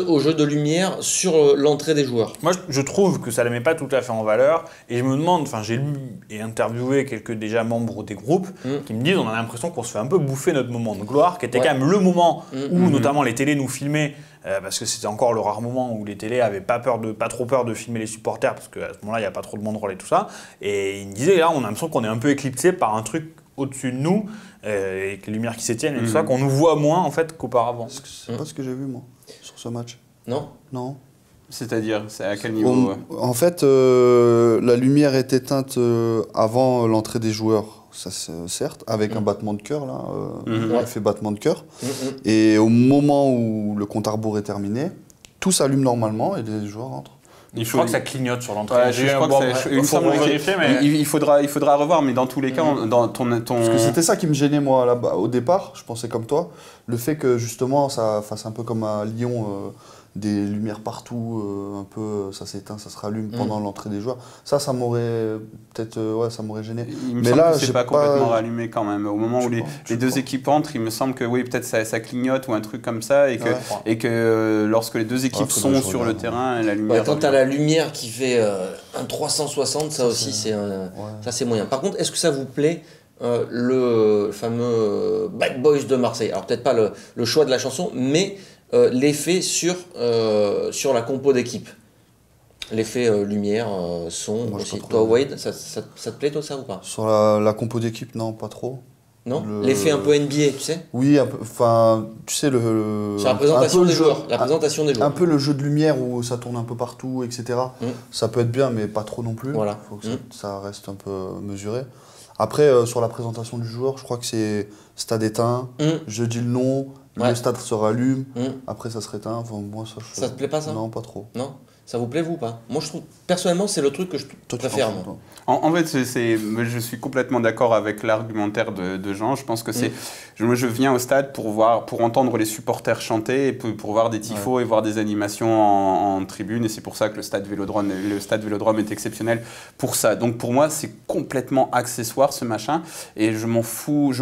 au jeu de lumière sur l'entrée des joueurs. Moi, je trouve que ça ne la met pas tout à fait en valeur. Et je me demande, j'ai lu et interviewé quelques déjà membres des groupes qui me disent on a l'impression qu'on se fait un peu bouffer notre moment de gloire, qui était quand même le moment où notamment les télés nous filmaient. Parce que c'était encore le rare moment où les télés n'avaient pas trop peur de filmer les supporters, parce qu'à ce moment-là, il n'y a pas trop de banderoles et tout ça. Et ils me disaient, là, on a l'impression qu'on est un peu éclipsé par un truc au-dessus de nous, avec les lumières qui s'étiennent et tout ça, qu'on nous voit moins en fait qu'auparavant. C'est pas ce que j'ai vu, moi, sur ce match. Non. Non. C'est-à-dire, c'est à quel niveau En fait, la lumière est éteinte avant l'entrée des joueurs. Ça, certes, avec un battement de cœur, là, on fait battement de cœur. Et au moment où le compte à rebours est terminé, tout s'allume normalement et les joueurs rentrent. Je crois que ça clignote sur l'entrée. Il faudra revoir, mais dans tous les cas, dans ton... Parce que c'était ça qui me gênait, moi, là-bas. Au départ, je pensais comme toi, le fait que, justement, ça fasse un peu comme à Lyon, des lumières partout, un peu, ça s'éteint, ça se rallume pendant l'entrée des joueurs. Ça m'aurait peut-être, ça m'aurait gêné. Mais là, c'est pas complètement rallumé quand même. Au moment où les deux équipes entrent, il me semble que oui, peut-être ça clignote ou un truc comme ça, et que lorsque les deux équipes sont sur le terrain, la lumière. Quand tu as la lumière qui fait un 360, ça aussi, c'est moyen. Par contre, est-ce que ça vous plaît le fameux Bad Boys de Marseille? Alors peut-être pas le choix de la chanson, mais l'effet sur la compo d'équipe. L'effet lumière, son, aussi. Toi, Wade, ça te plaît, toi, ça, ou pas? Sur la compo d'équipe, non, pas trop. Non. L'effet un peu NBA, tu sais? Oui, enfin, tu sais, sur la présentation des joueurs. Un peu le jeu de lumière où ça tourne un peu partout, etc. Ça peut être bien, mais pas trop non plus. Voilà. Il faut que ça reste un peu mesuré. Après, sur la présentation du joueur, je crois que c'est stade éteint, je dis le nom, le stade se rallume, après ça se réteint. Enfin, moi, ça te plaît pas, ça? Non, pas trop. Non. Ça vous plaît, vous, ou pas? Moi, je trouve, personnellement, c'est le truc que je préfère. En fait, je suis complètement d'accord avec l'argumentaire de Jean. Je pense que moi, je viens au stade pour entendre les supporters chanter, et pour voir des tifos et voir des animations en tribune. Et c'est pour ça que le stade Vélodrome est exceptionnel pour ça. Donc, pour moi, c'est complètement accessoire, ce machin. Et je m'en fous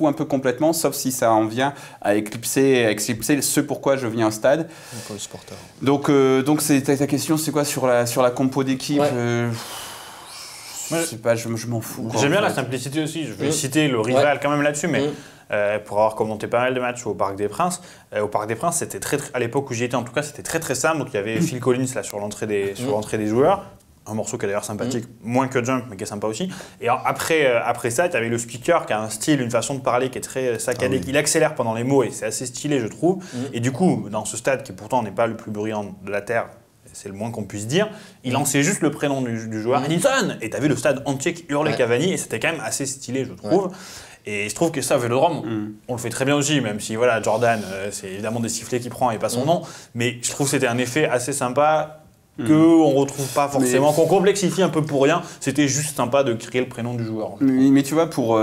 un peu complètement, sauf si ça en vient à éclipser ce pourquoi je viens au stade. Donc, ta question, c'est quoi sur la compo d'équipe? Je sais pas, je m'en fous. J'aime bien la simplicité aussi. Je vais citer le rival quand même là-dessus, mais pour avoir commenté pas mal de matchs au Parc des Princes, c'était à l'époque où j'y étais en tout cas, c'était très très simple. Donc il y avait Phil Collins là sur l'entrée des joueurs. Un morceau qui est d'ailleurs sympathique, moins que Jump, mais qui est sympa aussi. Et après ça, tu avais le speaker qui a un style, une façon de parler qui est très saccadée. Il accélère pendant les mots et c'est assez stylé, je trouve. Et du coup, dans ce stade qui pourtant n'est pas le plus bruyant de la Terre, c'est le moins qu'on puisse dire, il lançait juste le prénom du joueur, Edison. Et tu avais le stade entier qui hurlait Cavani et c'était quand même assez stylé, je trouve. Et je trouve que ça, Vélodrome, on le fait très bien aussi, même si voilà, Jordan, c'est évidemment des sifflets qu'il prend et pas son nom. Mais je trouve que c'était un effet assez sympa qu'on ne retrouve pas forcément, qu'on complexifie un peu pour rien. C'était juste sympa de crier le prénom du joueur. Mais tu vois, pour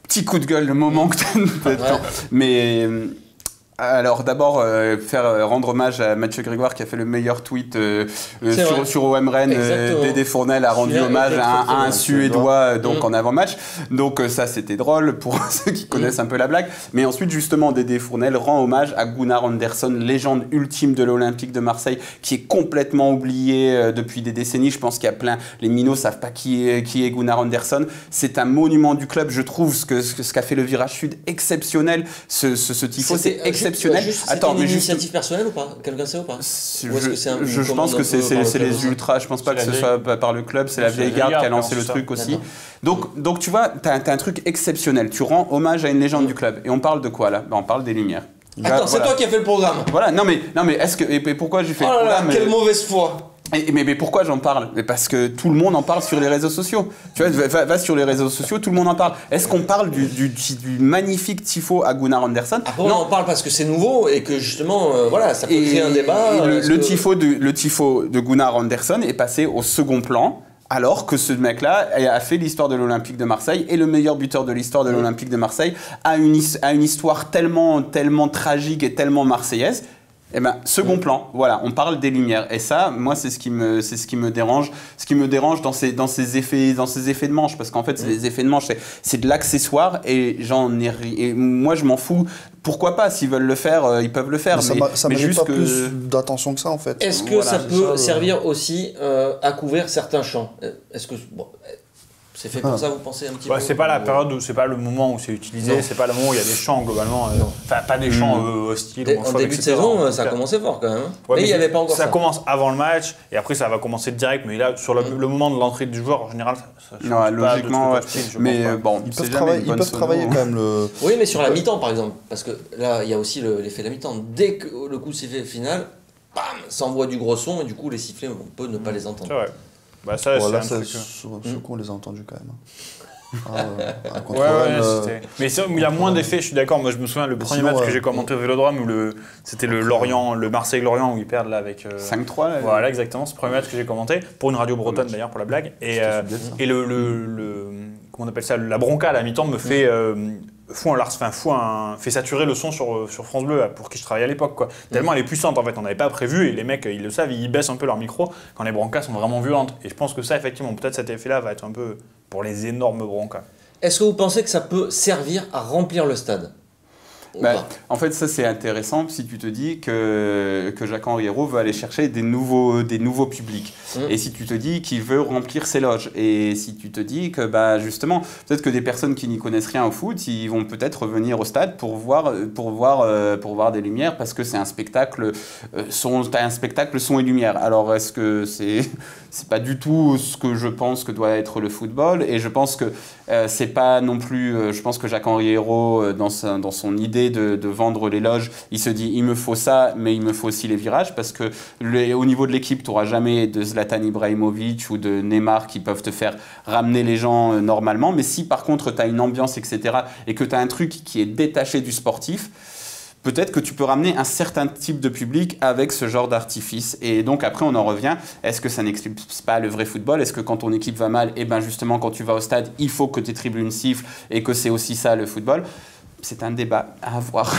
petit coup de gueule, le moment que tu as mais alors d'abord, rendre hommage à Mathieu Grégoire qui a fait le meilleur tweet sur OM Rennes. Dédé Fournel a rendu hommage à un Suédois en avant-match. Donc ça, c'était drôle pour ceux qui connaissent un peu la blague. Mais ensuite, justement, Dédé Fournel rend hommage à Gunnar Andersson, légende ultime de l'Olympique de Marseille, qui est complètement oublié depuis des décennies. Je pense qu'il y a plein... Les minots savent pas qui est Gunnar Andersson. C'est un monument du club, je trouve, ce qu'a fait le Virage Sud exceptionnel. Ce tifo, c'est exceptionnel. Attends, mais initiative personnelle ou pas? Quelqu'un sait ou pas? Je pense que c'est les ultras. Je pense pas que ce soit par le club. C'est la vieille garde qui a lancé le truc aussi. Donc tu vois, t'as un truc exceptionnel. Tu rends hommage à une légende du club. Et on parle de quoi là? On parle des lumières. Attends, c'est toi qui as fait le programme. Voilà. Non mais est-ce que et pourquoi j'ai fait le programme? Quelle mauvaise foi. Mais pourquoi j'en parle? Parce que tout le monde en parle sur les réseaux sociaux. Tu vois, va sur les réseaux sociaux, tout le monde en parle. Est-ce qu'on parle du magnifique tifo à Gunnar Andersson? Après, on en parle parce que c'est nouveau et que justement, ça peut créer un débat. Le tifo de Gunnar Andersson est passé au second plan. Alors que ce mec-là a fait l'histoire de l'Olympique de Marseille et le meilleur buteur de l'histoire de l'Olympique de Marseille a une histoire tellement tragique et tellement marseillaise. Eh ben, second plan, voilà, on parle des lumières. Et ça, moi, c'est ce qui me dérange. Ce qui me dérange dans ces effets de manche, parce qu'en fait, c'est des effets de manche, c'est de l'accessoire, et et moi, je m'en fous. Pourquoi pas? S'ils veulent le faire, ils peuvent le faire. Mais ça mérite juste pas plus d'attention que ça, en fait. Est-ce que ça peut servir aussi à couvrir certains champs? Est-ce que c'est fait pour ça, vous pensez un petit peu? C'est pas la période, c'est pas le moment où c'est utilisé, c'est pas le moment où il y a des champs globalement. Enfin, pas des champs hostiles. En début de saison, ça a commencé fort quand même. Ouais, mais il n'y avait pas encore ça. Ça commence avant le match et après ça va commencer direct. Mais là, sur le moment de l'entrée du joueur, en général, ça change pas logiquement, de style, mais bon, ils peuvent travailler quand même le. Oui, mais sur la mi-temps par exemple, parce que là, il y a aussi l'effet de la mi-temps. Dès que le coup de sifflet final, bam, ça envoie du gros son et du coup les sifflets, on peut ne pas les entendre. C'est vrai. Bah ça, c'est un truc. Ce coup, on les a entendus quand même. Mais il y a moins d'effets, je suis d'accord. Moi, je me souviens le premier match que j'ai commenté au Vélodrome où c'était le Lorient, le Marseille-Lorient où ils perdent là avec 5-3. Voilà, exactement. C'est le premier match que j'ai commenté pour une radio bretonne d'ailleurs pour la blague. Et comment on appelle ça, la bronca à la mi-temps me fait fait saturer le son sur France Bleu pour qui je travaillais à l'époque, quoi. Tellement elle est puissante en fait, on n'avait pas prévu et les mecs ils le savent, ils baissent un peu leur micro quand les broncas sont vraiment violentes. Et je pense que ça effectivement, peut-être cet effet-là va être un peu pour les énormes broncas. Est-ce que vous pensez que ça peut servir à remplir le stade? En fait, ça c'est intéressant si tu te dis que Jacques-Henri Hérault veut aller chercher des nouveaux publics. Et si tu te dis qu'il veut remplir ses loges. Et si tu te dis que justement, peut-être que des personnes qui n'y connaissent rien au foot, ils vont peut-être venir au stade pour voir des lumières parce que c'est un spectacle son et lumière. Alors est-ce que c'est pas du tout ce que je pense que doit être le football, et je pense que c'est pas non plus, je pense que Jacques-Henri Hérault dans son idée de vendre les loges, il se dit il me faut ça, mais il me faut aussi les virages, parce que au niveau de l'équipe, tu n'auras jamais de Zlatan Ibrahimovic ou de Neymar qui peuvent te faire ramener les gens normalement, mais si par contre tu as une ambiance, etc., et que tu as un truc qui est détaché du sportif, peut-être que tu peux ramener un certain type de public avec ce genre d'artifice. Et donc après, on en revient. Est-ce que ça n'explique pas le vrai football? Est-ce que quand ton équipe va mal, et justement, quand tu vas au stade, il faut que tes tribunes sifflent et que c'est aussi ça le football? C'est un débat à avoir.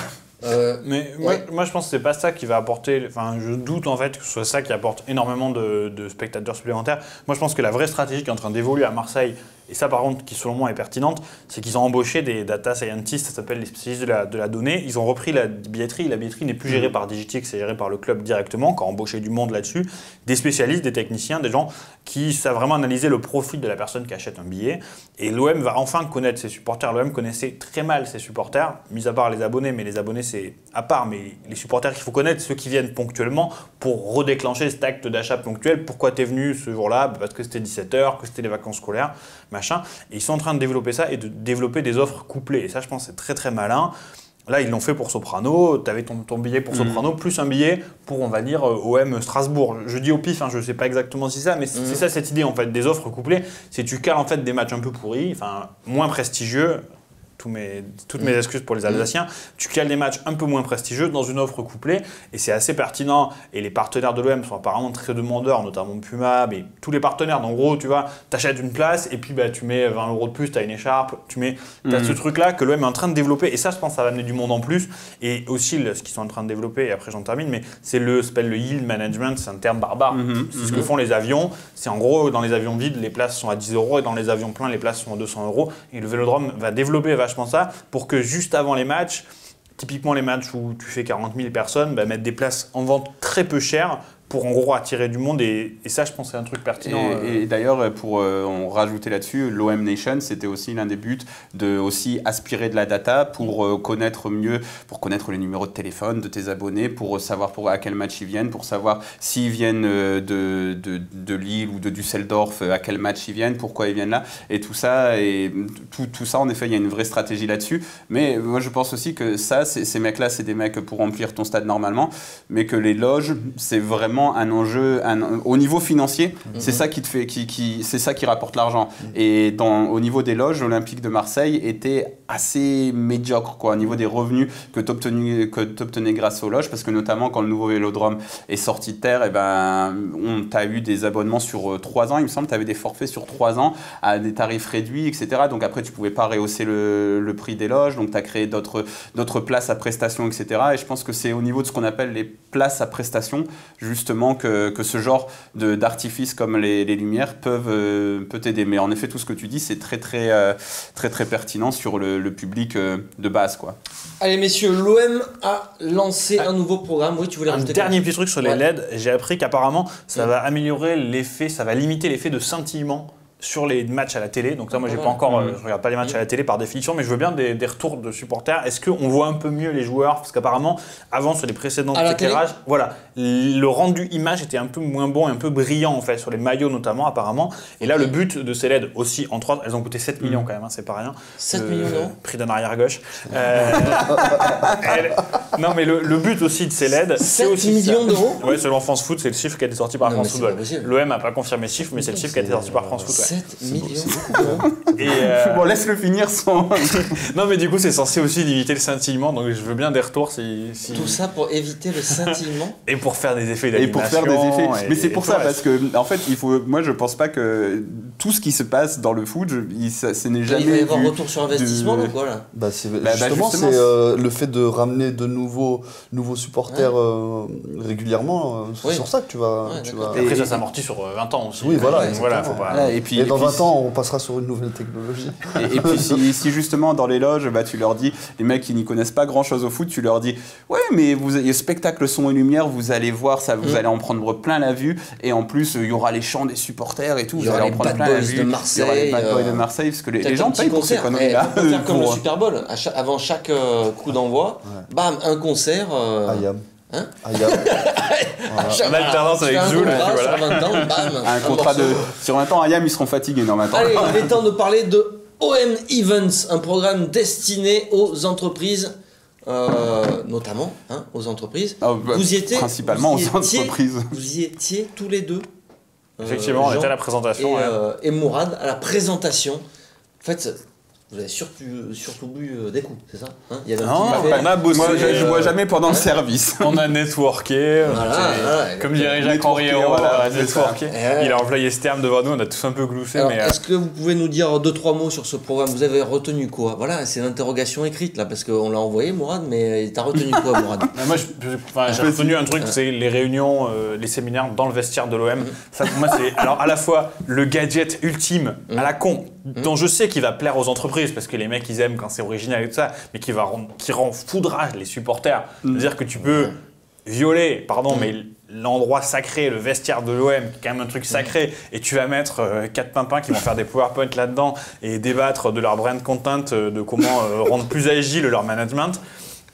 Mais moi, je pense que c'est pas ça qui va apporter. Enfin, je doute en fait que ce soit ça qui apporte énormément de spectateurs supplémentaires. Moi, je pense que la vraie stratégie qui est en train d'évoluer à Marseille, et ça par contre qui selon moi est pertinente, c'est qu'ils ont embauché des data scientists, ça s'appelle les spécialistes de la donnée. Ils ont repris la billetterie. La billetterie n'est plus gérée par Digitix, c'est géré par le club directement, qui a embauché du monde là-dessus, des spécialistes, des techniciens, des gens qui savent vraiment analyser le profil de la personne qui achète un billet. Et l'OM va enfin connaître ses supporters. L'OM connaissait très mal ses supporters, mis à part les abonnés, mais les abonnés c'est à part, mais les supporters qu'il faut connaître, ceux qui viennent ponctuellement pour redéclencher cet acte d'achat ponctuel. Pourquoi t'es venu ce jour-là? Parce que c'était 17h, que c'était les vacances scolaires, machin. Et ils sont en train de développer ça et de développer des offres couplées. Et ça, je pense, c'est très très malin. Là, ils l'ont fait pour Soprano. Tu avais ton billet pour Soprano, plus un billet pour, on va dire, OM Strasbourg. Je dis au pif, je ne sais pas exactement si c'est ça, mais c'est ça cette idée, en fait, des offres couplées. C'est tu cales en fait des matchs un peu pourris, moins prestigieux. Toutes mes excuses pour les Alsaciens, tu cales des matchs un peu moins prestigieux dans une offre couplée et c'est assez pertinent. Et les partenaires de l'OM sont apparemment très demandeurs, notamment Puma, mais tous les partenaires. En gros, tu vois, t'achètes une place et puis tu mets 20 € de plus, t'as une écharpe, t'as ce truc-là que l'OM est en train de développer. Et ça, je pense, ça va amener du monde en plus. Et aussi, ce qu'ils sont en train de développer, et après j'en termine, mais ça s'appelle le yield management, c'est un terme barbare. C'est ce que font les avions. C'est en gros, dans les avions vides, les places sont à 10 € et dans les avions pleins, les places sont à 200 €. Et le Vélodrome va développer vachement ça pour que juste avant les matchs, typiquement les matchs où tu fais 40 000 personnes, mettre des places en vente très peu chères pour en gros attirer du monde et ça je pense c'est un truc pertinent. Et d'ailleurs pour en rajouter là-dessus, l'OM Nation c'était aussi l'un des buts de aussi aspirer de la data pour connaître mieux, pour connaître les numéros de téléphone de tes abonnés, pour savoir à quel match ils viennent, pour savoir s'ils viennent de Lille ou de Düsseldorf, à quel match ils viennent, pourquoi ils viennent là et tout ça en effet il y a une vraie stratégie là-dessus, mais moi je pense aussi que ça ces mecs-là c'est des mecs pour remplir ton stade normalement, mais que les loges c'est vraiment vraiment un enjeu au niveau financier. C'est ça c'est ça qui rapporte l'argent. Et au niveau des loges, l'Olympique de Marseille était assez médiocre, quoi, au niveau des revenus que tu obtenais grâce aux loges, parce que notamment quand le nouveau Vélodrome est sorti de terre, tu as eu des abonnements sur 3 ans, il me semble, tu avais des forfaits sur 3 ans à des tarifs réduits, etc. Donc après, tu pouvais pas rehausser le prix des loges, donc tu as créé d'autres places à prestations, etc. Et je pense que c'est au niveau de ce qu'on appelle les places à prestations, justement, que ce genre d'artifices comme les lumières peut t'aider. Mais en effet, tout ce que tu dis, c'est très pertinent sur le public de base, quoi. Allez messieurs, l'OM a lancé un nouveau programme. Oui, tu voulais rajouter un dernier petit truc sur les LED. J'ai appris qu'apparemment ça va améliorer l'effet, ça va limiter l'effet de scintillement sur les matchs à la télé. Donc là, moi, j'ai pas encore, je regarde pas les matchs à la télé par définition, mais je veux bien des retours de supporters. Est-ce qu'on voit un peu mieux les joueurs? Parce qu'apparemment, avant, sur les précédents éclairages, voilà, le rendu image était un peu moins bon et un peu brillant, en fait, sur les maillots notamment, apparemment. Et là, le but de ces LED aussi, entre autres, elles ont coûté 7 millions quand même, hein, c'est pas rien. 7 millions d'euros. Prix d'un arrière-gauche. Non, mais le but aussi de ces LED, c'est aussi 7 millions d'euros. Ouais, selon France Foot, c'est le chiffre qui a été sorti par France Football. L'OM n'a pas confirmé ce chiffre, mais c'est le chiffre qui a été sorti par France Foot. 7 millions d'euros. Bon, laisse-le finir sans... Non, mais du coup, c'est censé aussi limiter le scintillement, donc je veux bien des retours si... Tout ça pour éviter le scintillement. Et pour faire des effets d'animation. Mais c'est pour ça, parce que, en fait, moi, je pense pas que tout ce qui se passe dans le foot, ce n'est jamais... Il va y avoir retour sur investissement, donc voilà. Justement, c'est le fait de ramener de nouveaux supporters régulièrement, c'est sur ça que tu vas... Et après, ça s'amortit sur 20 ans aussi. Oui, voilà. Faut pas... Et dans 20 ans, on passera sur une nouvelle technologie. Et puis si justement dans les loges, tu leur dis, les mecs qui n'y connaissent pas grand chose au foot, tu leur dis ouais, mais spectacle son et lumière, vous allez voir ça, vous allez en prendre plein la vue, et en plus il y aura les chants des supporters et tout, vous allez en prendre plein la vue. Il y aura les bad boys de Marseille, parce que les gens payent pour ces conneries là. On peut faire comme le Super Bowl, avant chaque coup d'envoi, bam, un concert. Ayam. Hein Ayam. En alternance avec Zoul, un contrat sur 20 ans. Ayam, ils seront fatigués dans 20 ans. Allez, il est temps de parler de OM Events, un programme destiné aux entreprises, notamment aux entreprises. Vous y étiez principalement aux entreprises. Vous y étiez tous les deux. Effectivement, on était à la présentation. Et Mourad à la présentation. En fait, vous avez surtout bu des coups, c'est ça? Il y avait on a bossé. Moi, je bois jamais pendant le service. On a networké. Comme dirait Jacques Henriot, networké. Il a employé ce terme devant nous, on a tous un peu gloussé. Est-ce que vous pouvez nous dire 2-3 mots sur ce programme? Vous avez retenu quoi? Voilà, c'est l'interrogation écrite là, parce qu'on l'a envoyé, Mourad, mais t'as retenu quoi, Mourad? Moi, j'ai retenu un truc, c'est les réunions, les séminaires dans le vestiaire de l'OM. Ça, pour moi, c'est alors à la fois le gadget ultime à la con, dont je sais qu'il va plaire aux entreprises, parce que les mecs ils aiment quand c'est original et tout ça, mais qui rend foudrage les supporters. C'est-à-dire que tu peux violer, mais l'endroit sacré, le vestiaire de l'OM, qui est quand même un truc sacré, et tu vas mettre 4 pimpins qui vont faire des PowerPoint là-dedans et débattre de leur brand content, de comment rendre plus agile leur management.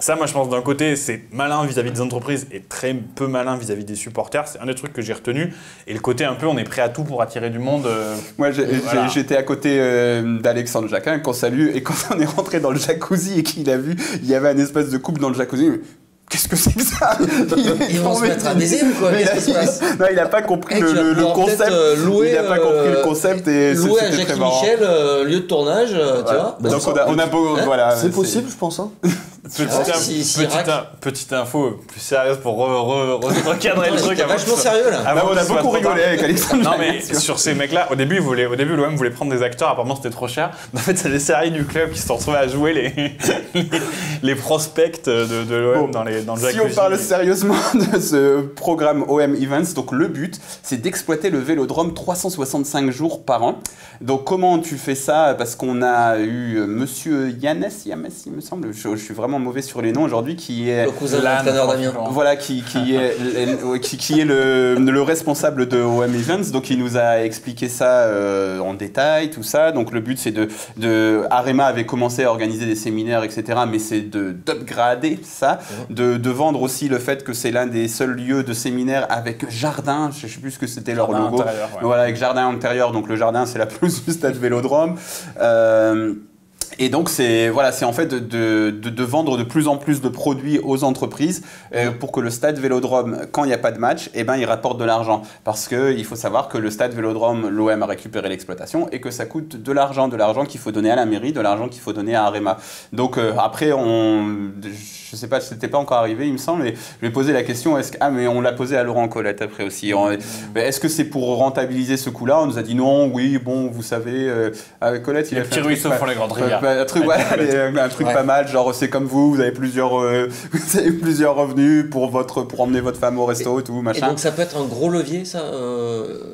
Ça, moi, je pense d'un côté, c'est malin vis-à-vis des entreprises et très peu malin vis-à-vis des supporters. C'est un des trucs que j'ai retenu. Et le côté un peu, on est prêt à tout pour attirer du monde. Moi, j'étais à côté d'Alexandre Jacquin, qu'on salue, et quand on est rentré dans le jacuzzi et qu'il a vu, il y avait un espèce de couple dans le jacuzzi. Qu'est-ce que c'est que ça? Ils vont se mettre à baiser ou quoi? Qu'est-ce qui se passe? Non, il n'a pas compris le concept. Il n'a pas compris le concept et louer à Jackie Michel, lieu de tournage, tu vois. Donc on a voilà. C'est possible, je pense. Petite info plus sérieuse pour recadrer le truc. Vachement sérieux là. On a beaucoup rigolé avec Alexandre. Non mais sur ces mecs-là, au début l'OM voulait prendre des acteurs, apparemment c'était trop cher. En fait, c'est les salariés du club qui se sont retrouvés à jouer les prospects de l'OM dans le jacuzzi. Si on parle sérieusement de ce programme OM Events, donc le but, c'est d'exploiter le Vélodrome 365 jours par an. Donc comment tu fais ça? Parce qu'on a eu monsieur Yames, il me semble, je suis vraiment mauvais sur les noms aujourd'hui, qui est le cousin de l'entraîneur Damien. Voilà, qui est le responsable de OM Events. Donc il nous a expliqué ça en détail, tout ça. Donc le but c'est Arema avait commencé à organiser des séminaires, etc. Mais c'est d'upgrader ça, de vendre aussi le fait que c'est l'un des seuls lieux de séminaire avec jardin. Je ne sais plus ce que c'était leur logo. Voilà, avec jardin intérieur. Donc le jardin c'est la pelouse du stade Vélodrome. Et donc c'est en fait de vendre de plus en plus de produits aux entreprises pour que le stade Vélodrome, quand il n'y a pas de match, il rapporte de l'argent. Parce qu'il faut savoir que le stade Vélodrome, l'OM a récupéré l'exploitation et que ça coûte de l'argent qu'il faut donner à la mairie, de l'argent qu'il faut donner à Arema. Donc après, je sais pas, c'était pas encore arrivé, il me semble, mais je vais poser la question, mais on l'a posé à Laurent Colette après aussi. Est-ce que c'est pour rentabiliser ce coup-là? On nous a dit non, oui, bon, vous savez, avec Colette, il a fait un ruisseau pour les grandes rivières. Un truc pas mal, genre c'est comme vous avez plusieurs revenus pour emmener votre femme au resto, tout machin. Et donc ça peut être un gros levier, ça,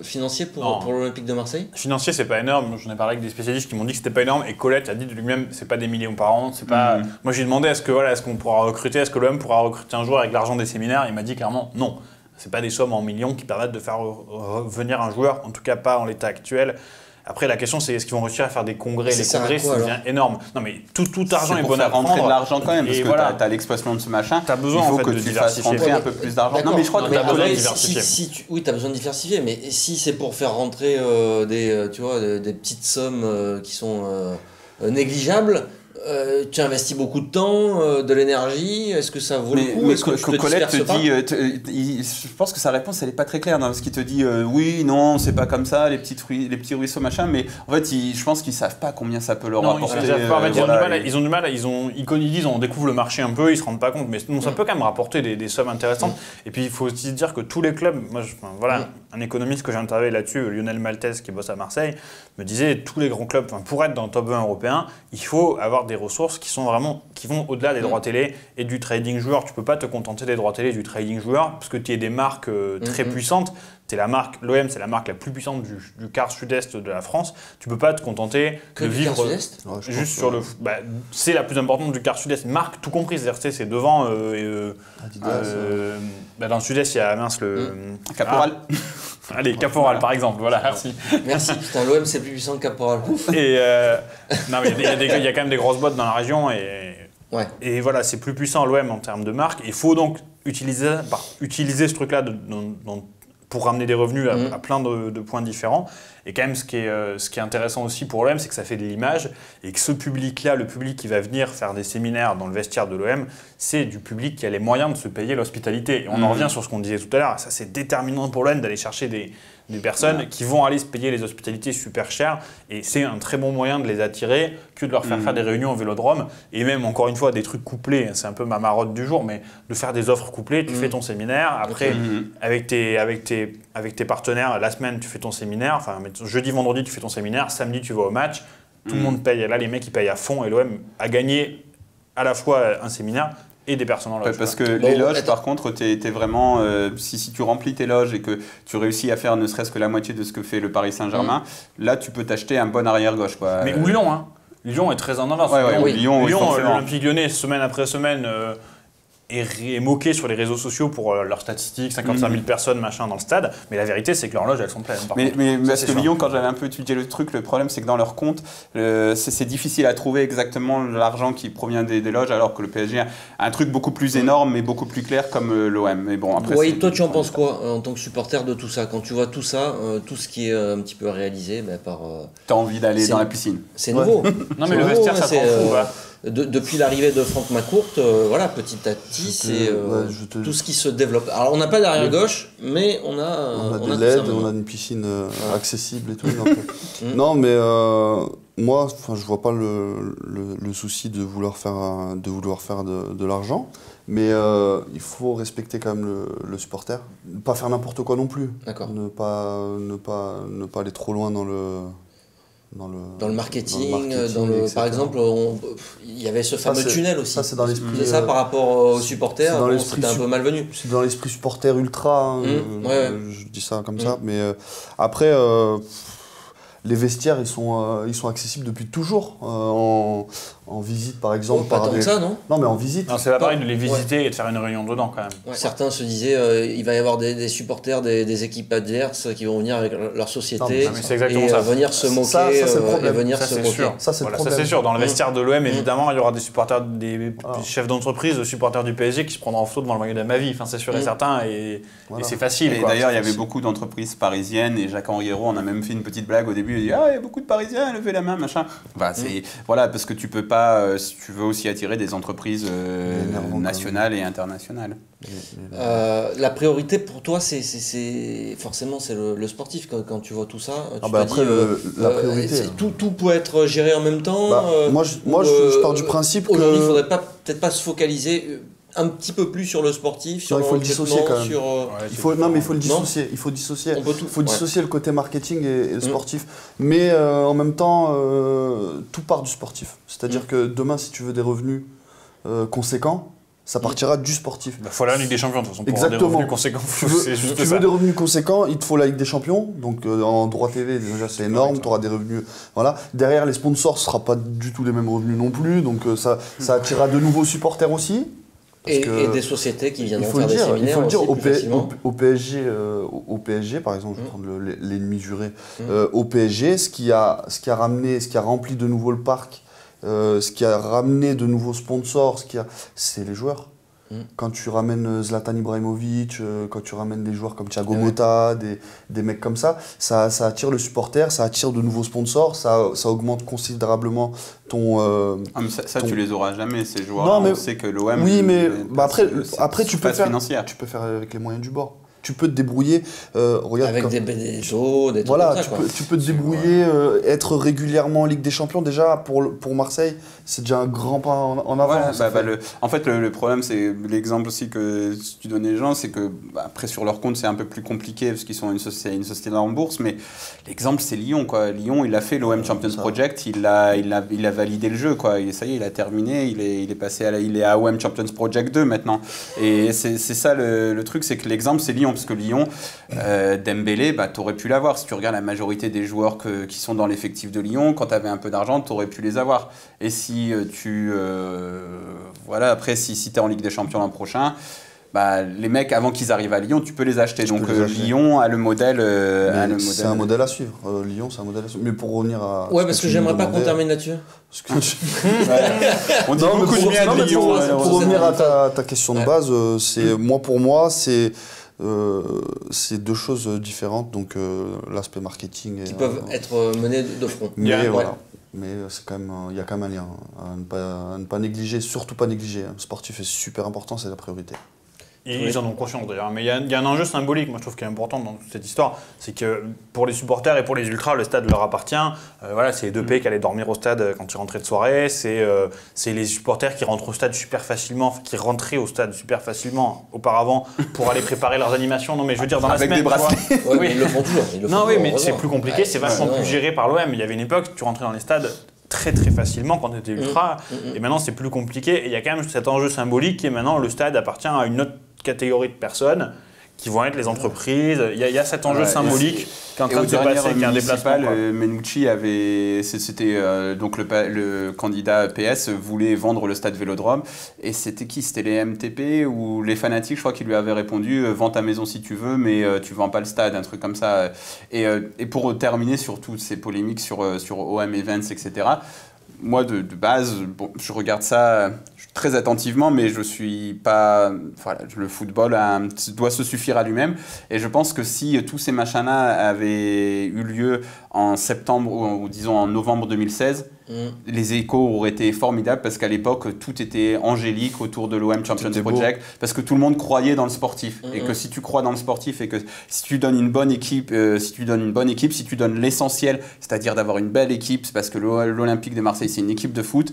financier pour l'Olympique de Marseille? Financier, c'est pas énorme. J'en ai parlé avec des spécialistes qui m'ont dit que c'était pas énorme. Et Colette a dit de lui-même, c'est pas des millions par an. C'est pas. Moi, j'ai demandé est-ce qu'on pourra recruter, est-ce que l'OM pourra recruter un joueur avec l'argent des séminaires? Il m'a dit clairement non. C'est pas des sommes en millions qui permettent de faire revenir un joueur, en tout cas pas en l'état actuel. Après, la question, c'est est-ce qu'ils vont réussir à faire des congrès? Les congrès, ça devient énorme. Non, mais tout argent est bon à prendre. Rentrer de l'argent quand même, parce que tu as l'exploitation de ce machin. Tu as besoin, il faut que tu fasses rentrer un peu plus d'argent. Non, mais je crois que tu as besoin de diversifier. Oui, tu as besoin de diversifier, mais si c'est pour faire rentrer des petites sommes qui sont négligeables, tu investis beaucoup de temps, de l'énergie, est-ce que ça vaut le coup? Est-ce que Colette te dit, je pense que sa réponse elle est pas très claire, parce qu'il te dit oui, non, c'est pas comme ça, les petits ruisseaux machin, mais en fait je pense qu'ils savent pas combien ça peut leur rapporter. Ils ont du mal, ils disent on découvre le marché un peu, ils se rendent pas compte, mais ça peut quand même rapporter des sommes intéressantes. Et puis il faut aussi dire que tous les clubs, un économiste que j'ai interviewé là-dessus, Lionel Maltese qui bosse à Marseille, me disait tous les grands clubs, pour être dans le top 20 européen, il faut avoir des ressources qui vont au-delà des droits télé et du trading joueur. Tu peux pas te contenter des droits télé et du trading joueur parce que tu es des marques très puissantes. L'OM, c'est la marque la plus puissante du quart sud-est de la France. Tu peux pas te contenter de vivre juste sur le. C'est la plus importante du quart sud-est. Marque tout compris, c'est devant. Dans le sud-est, il y a Caporal. Allez, Caporal par exemple. Voilà, merci. Merci. Putain, l'OM c'est plus puissant que Caporal. Et non, mais il y a quand même des grosses boîtes dans la région et voilà, c'est plus puissant l'OM en termes de marque. Il faut donc utiliser ce truc-là pour ramener des revenus à plein de points différents. Et quand même, ce qui est intéressant aussi pour l'OM, c'est que ça fait de l'image et que ce public-là, le public qui va venir faire des séminaires dans le vestiaire de l'OM, c'est du public qui a les moyens de se payer l'hospitalité. Et on en revient sur ce qu'on disait tout à l'heure. Ça, c'est déterminant pour l'OM d'aller chercher des personnes qui vont aller se payer les hospitalités super chères. Et c'est un très bon moyen de les attirer que de leur faire faire des réunions au Vélodrome. Et même, encore une fois, des trucs couplés. C'est un peu ma marotte du jour, mais de faire des offres couplées. Tu fais ton séminaire. Après, avec tes partenaires, la semaine, tu fais ton séminaire. Enfin, jeudi, vendredi, tu fais ton séminaire. Samedi, tu vas au match. Tout le monde paye. Et là, les mecs, ils payent à fond. Et l'OM a gagné à la fois un séminaire et des personnes en loge. Parce que les loges, par contre, t'es vraiment... si tu remplis tes loges et que tu réussis à faire ne serait-ce que la moitié de ce que fait le Paris Saint-Germain, là, tu peux t'acheter un bon arrière-gauche. Mais ou Lyon, hein. Lyon est très en avance. Lyon, l'Olympique Lyonnais, semaine après semaine... est moqué sur les réseaux sociaux pour leurs statistiques, 55 000 personnes machin dans le stade, mais la vérité c'est que leurs loges elles sont pleines. Mais parce que Lyon, quand j'avais un peu étudié le truc, le problème c'est que dans leur compte, c'est difficile à trouver exactement l'argent qui provient des loges, alors que le PSG a un truc beaucoup plus énorme et beaucoup plus clair comme l'OM. Mais bon, après. Ouais, toi tu en penses quoi en tant que supporter de tout ça? Quand tu vois tout ça, tout ce qui est un petit peu réalisé par. T'as envie d'aller dans la piscine. C'est nouveau. Non mais le vestiaire ça t'en fout. Depuis l'arrivée de Franck Macourt, petit à petit, c'est tout ce qui se développe. Alors, on n'a pas d'arrière gauche, mais on a des LED, on a une piscine accessible et tout. Non, mais moi, je vois pas le souci de vouloir faire de l'argent, mais il faut respecter quand même le supporter. Ne pas faire n'importe quoi non plus. D'accord. Ne pas aller trop loin dans le marketing, par exemple, il y avait ce fameux tunnel aussi. Ça, c'est dans l'esprit. C'est ça par rapport aux supporters, c'était un peu malvenu. C'est dans l'esprit supporter ultra, je dis ça comme ça. Mais après, les vestiaires, ils sont accessibles depuis toujours. En visite, par exemple. Pas tant que ça, non? Non, mais en visite. Non, c'est pas pareil de les visiter et de faire une réunion dedans, quand même. Ouais. Certains se disaient il va y avoir des supporters des équipes adverses qui vont venir avec leur société venir se moquer. Ça, c'est ça, c'est sûr. Dans le vestiaire de l'OM, évidemment, il y aura des supporters, des chefs d'entreprise, des supporters du PSG qui se prendront en photo devant le maillot de ma vie. Enfin, c'est sûr et certain. Et c'est facile. Et d'ailleurs, il y avait beaucoup d'entreprises parisiennes et Jacques Henriero en a même fait une petite blague au début. début, il dit ah, il y a beaucoup de Parisiens, levez la main, machin. Enfin, voilà, parce que tu peux pas, si tu veux aussi attirer des entreprises nationales et internationales. La priorité pour toi, forcément c'est le sportif quand tu vois tout ça. Après, la priorité. Tout peut être géré en même temps. Moi, je pars du principe que aujourd'hui, il faudrait peut-être pas se focaliser un petit peu plus sur le sportif, sur il faut le dissocier quand même. Il faut le dissocier. Il faut dissocier le côté marketing et le sportif. Mais en même temps, tout part du sportif. C'est-à-dire que demain, si tu veux des revenus conséquents, ça partira du sportif. Il faut la Ligue des Champions de toute façon. Exactement. Pour avoir des revenus conséquents. Tu veux des revenus conséquents, il te faut la Ligue des Champions. Donc en droit TV, déjà c'est énorme, tu auras des revenus. Voilà. Derrière, les sponsors, ce ne sera pas du tout les mêmes revenus non plus. Donc ça attirera de nouveaux supporters aussi. Et des sociétés qui viendront faire des séminaires. Il faut le dire, au PSG, par exemple, je vais prendre l'ennemi juré. Au PSG, ce qui a rempli de nouveau le parc, ce qui a ramené de nouveaux sponsors, c'est les joueurs. Quand tu ramènes Zlatan Ibrahimovic, quand tu ramènes des joueurs comme Thiago Motta, des mecs comme ça attire le supporter, ça attire de nouveaux sponsors, ça augmente considérablement ton... tu les auras jamais, ces joueurs. Non, mais, on sait que l'OM... Oui, mais après tu peux faire avec les moyens du bord. Tu peux te débrouiller. Avec des BDSO, des trucs voilà, comme ça. tu peux te débrouiller, être régulièrement en Ligue des Champions. Déjà, pour Marseille, c'est déjà un grand pas en avant. En fait, le problème, c'est l'exemple aussi que tu donnes les gens, c'est que après, sur leur compte, c'est un peu plus compliqué parce qu'ils sont une société en bourse. Mais l'exemple, c'est Lyon, quoi. Lyon, il a fait l'OM Champions Project, il a validé le jeu, quoi. Et ça y est, il a terminé, il est passé il est à OM Champions Project 2 maintenant. Et c'est ça le truc, c'est que l'exemple, c'est Lyon. Parce que Lyon, Dembélé, tu aurais pu l'avoir. Si tu regardes la majorité des joueurs qui sont dans l'effectif de Lyon, quand tu avais un peu d'argent, tu aurais pu les avoir. Et si après, si tu es en Ligue des Champions l'an prochain, les mecs, avant qu'ils arrivent à Lyon, tu peux les acheter. Donc Lyon a le modèle. C'est un modèle à suivre. Lyon, c'est un modèle à suivre. Mais pour revenir à. Ouais, parce que j'aimerais pas qu'on termine là-dessus. On dit beaucoup de bien de Lyon. Pour revenir à ta question de base, pour moi, c'est deux choses différentes, donc l'aspect marketing qui peuvent être menées de front. Mais voilà, mais c'est quand même, il y a quand même un lien à ne pas négliger, surtout pas négliger. Un sportif est super important, c'est la priorité. Ils en ont conscience d'ailleurs, mais il y a un enjeu symbolique, moi je trouve qui est important dans toute cette histoire, c'est que pour les supporters et pour les ultras, le stade leur appartient. C'est les 2P qui allaient dormir au stade quand ils rentraient de soirée, c'est les supporters qui rentrent au stade super facilement, qui rentraient au stade super facilement auparavant pour aller préparer leurs animations. Non mais je veux dire dans la semaine. Avec des bracelets. Oui, ils le font toujours. Mais c'est plus compliqué, c'est vachement plus géré par l'OM. Il y avait une époque, tu rentrais dans les stades très très facilement quand tu étais ultra, et maintenant c'est plus compliqué. Et il y a quand même cet enjeu symbolique qui est maintenant le stade appartient à une autre catégorie de personnes qui vont être les entreprises. Il y a cet enjeu symbolique qui est en train de se passer, qui est un déplacement. Menucci donc le candidat PS voulait vendre le stade Vélodrome. Et c'était qui? C'était les MTP ou les fanatiques, je crois, qui lui avaient répondu vends ta maison si tu veux, mais tu vends pas le stade, un truc comme ça. Et pour terminer sur toutes ces polémiques sur OM Events, etc., moi, de base, je regarde ça très attentivement, mais je suis pas... Voilà, le football doit se suffire à lui-même. Et je pense que si tous ces machins-là avaient eu lieu en septembre ou disons en novembre 2016, les échos auraient été formidables parce qu'à l'époque, tout était angélique autour de l'OM Champions Project parce que tout le monde croyait dans le sportif. Et que si tu crois dans le sportif et que si tu donnes une bonne équipe, si tu donnes l'essentiel, c'est-à-dire d'avoir une belle équipe, parce que l'Olympique de Marseille, c'est une équipe de foot,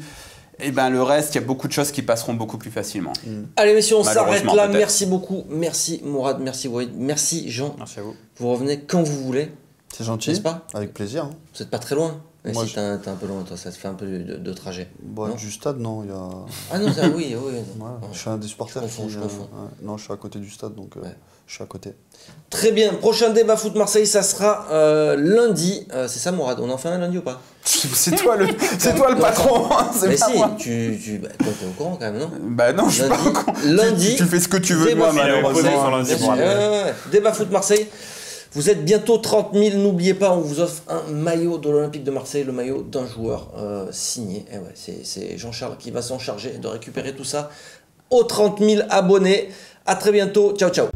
et le reste, il y a beaucoup de choses qui passeront beaucoup plus facilement. Allez messieurs, on s'arrête là. Peut-être. Merci beaucoup. Merci Mourad, merci Wahid, merci Jean. Merci à vous. Vous revenez quand vous voulez. C'est gentil. N'est-ce pas? Avec plaisir. Vous n'êtes pas très loin. Mais moi, si t'es un peu loin, toi, ça te fait un peu de trajet. Du stade, non. Ah non, ça, oui. Je suis un des supporters. Je confonds. Non, je suis à côté du stade, donc je suis à côté. Très bien. Prochain débat Foot Marseille, ça sera lundi. C'est ça, Mourad? On en fait un lundi ou pas? C'est toi le patron. Mais si, tu t'es au courant quand même, non? Non, je suis pas au courant. Lundi, tu fais ce que tu veux de moi, malheureusement. Débat Foot Marseille. Vous êtes bientôt 30 000, n'oubliez pas, on vous offre un maillot de l'Olympique de Marseille, le maillot d'un joueur signé. C'est Jean-Charles qui va s'en charger de récupérer tout ça aux 30 000 abonnés. À très bientôt, ciao ciao.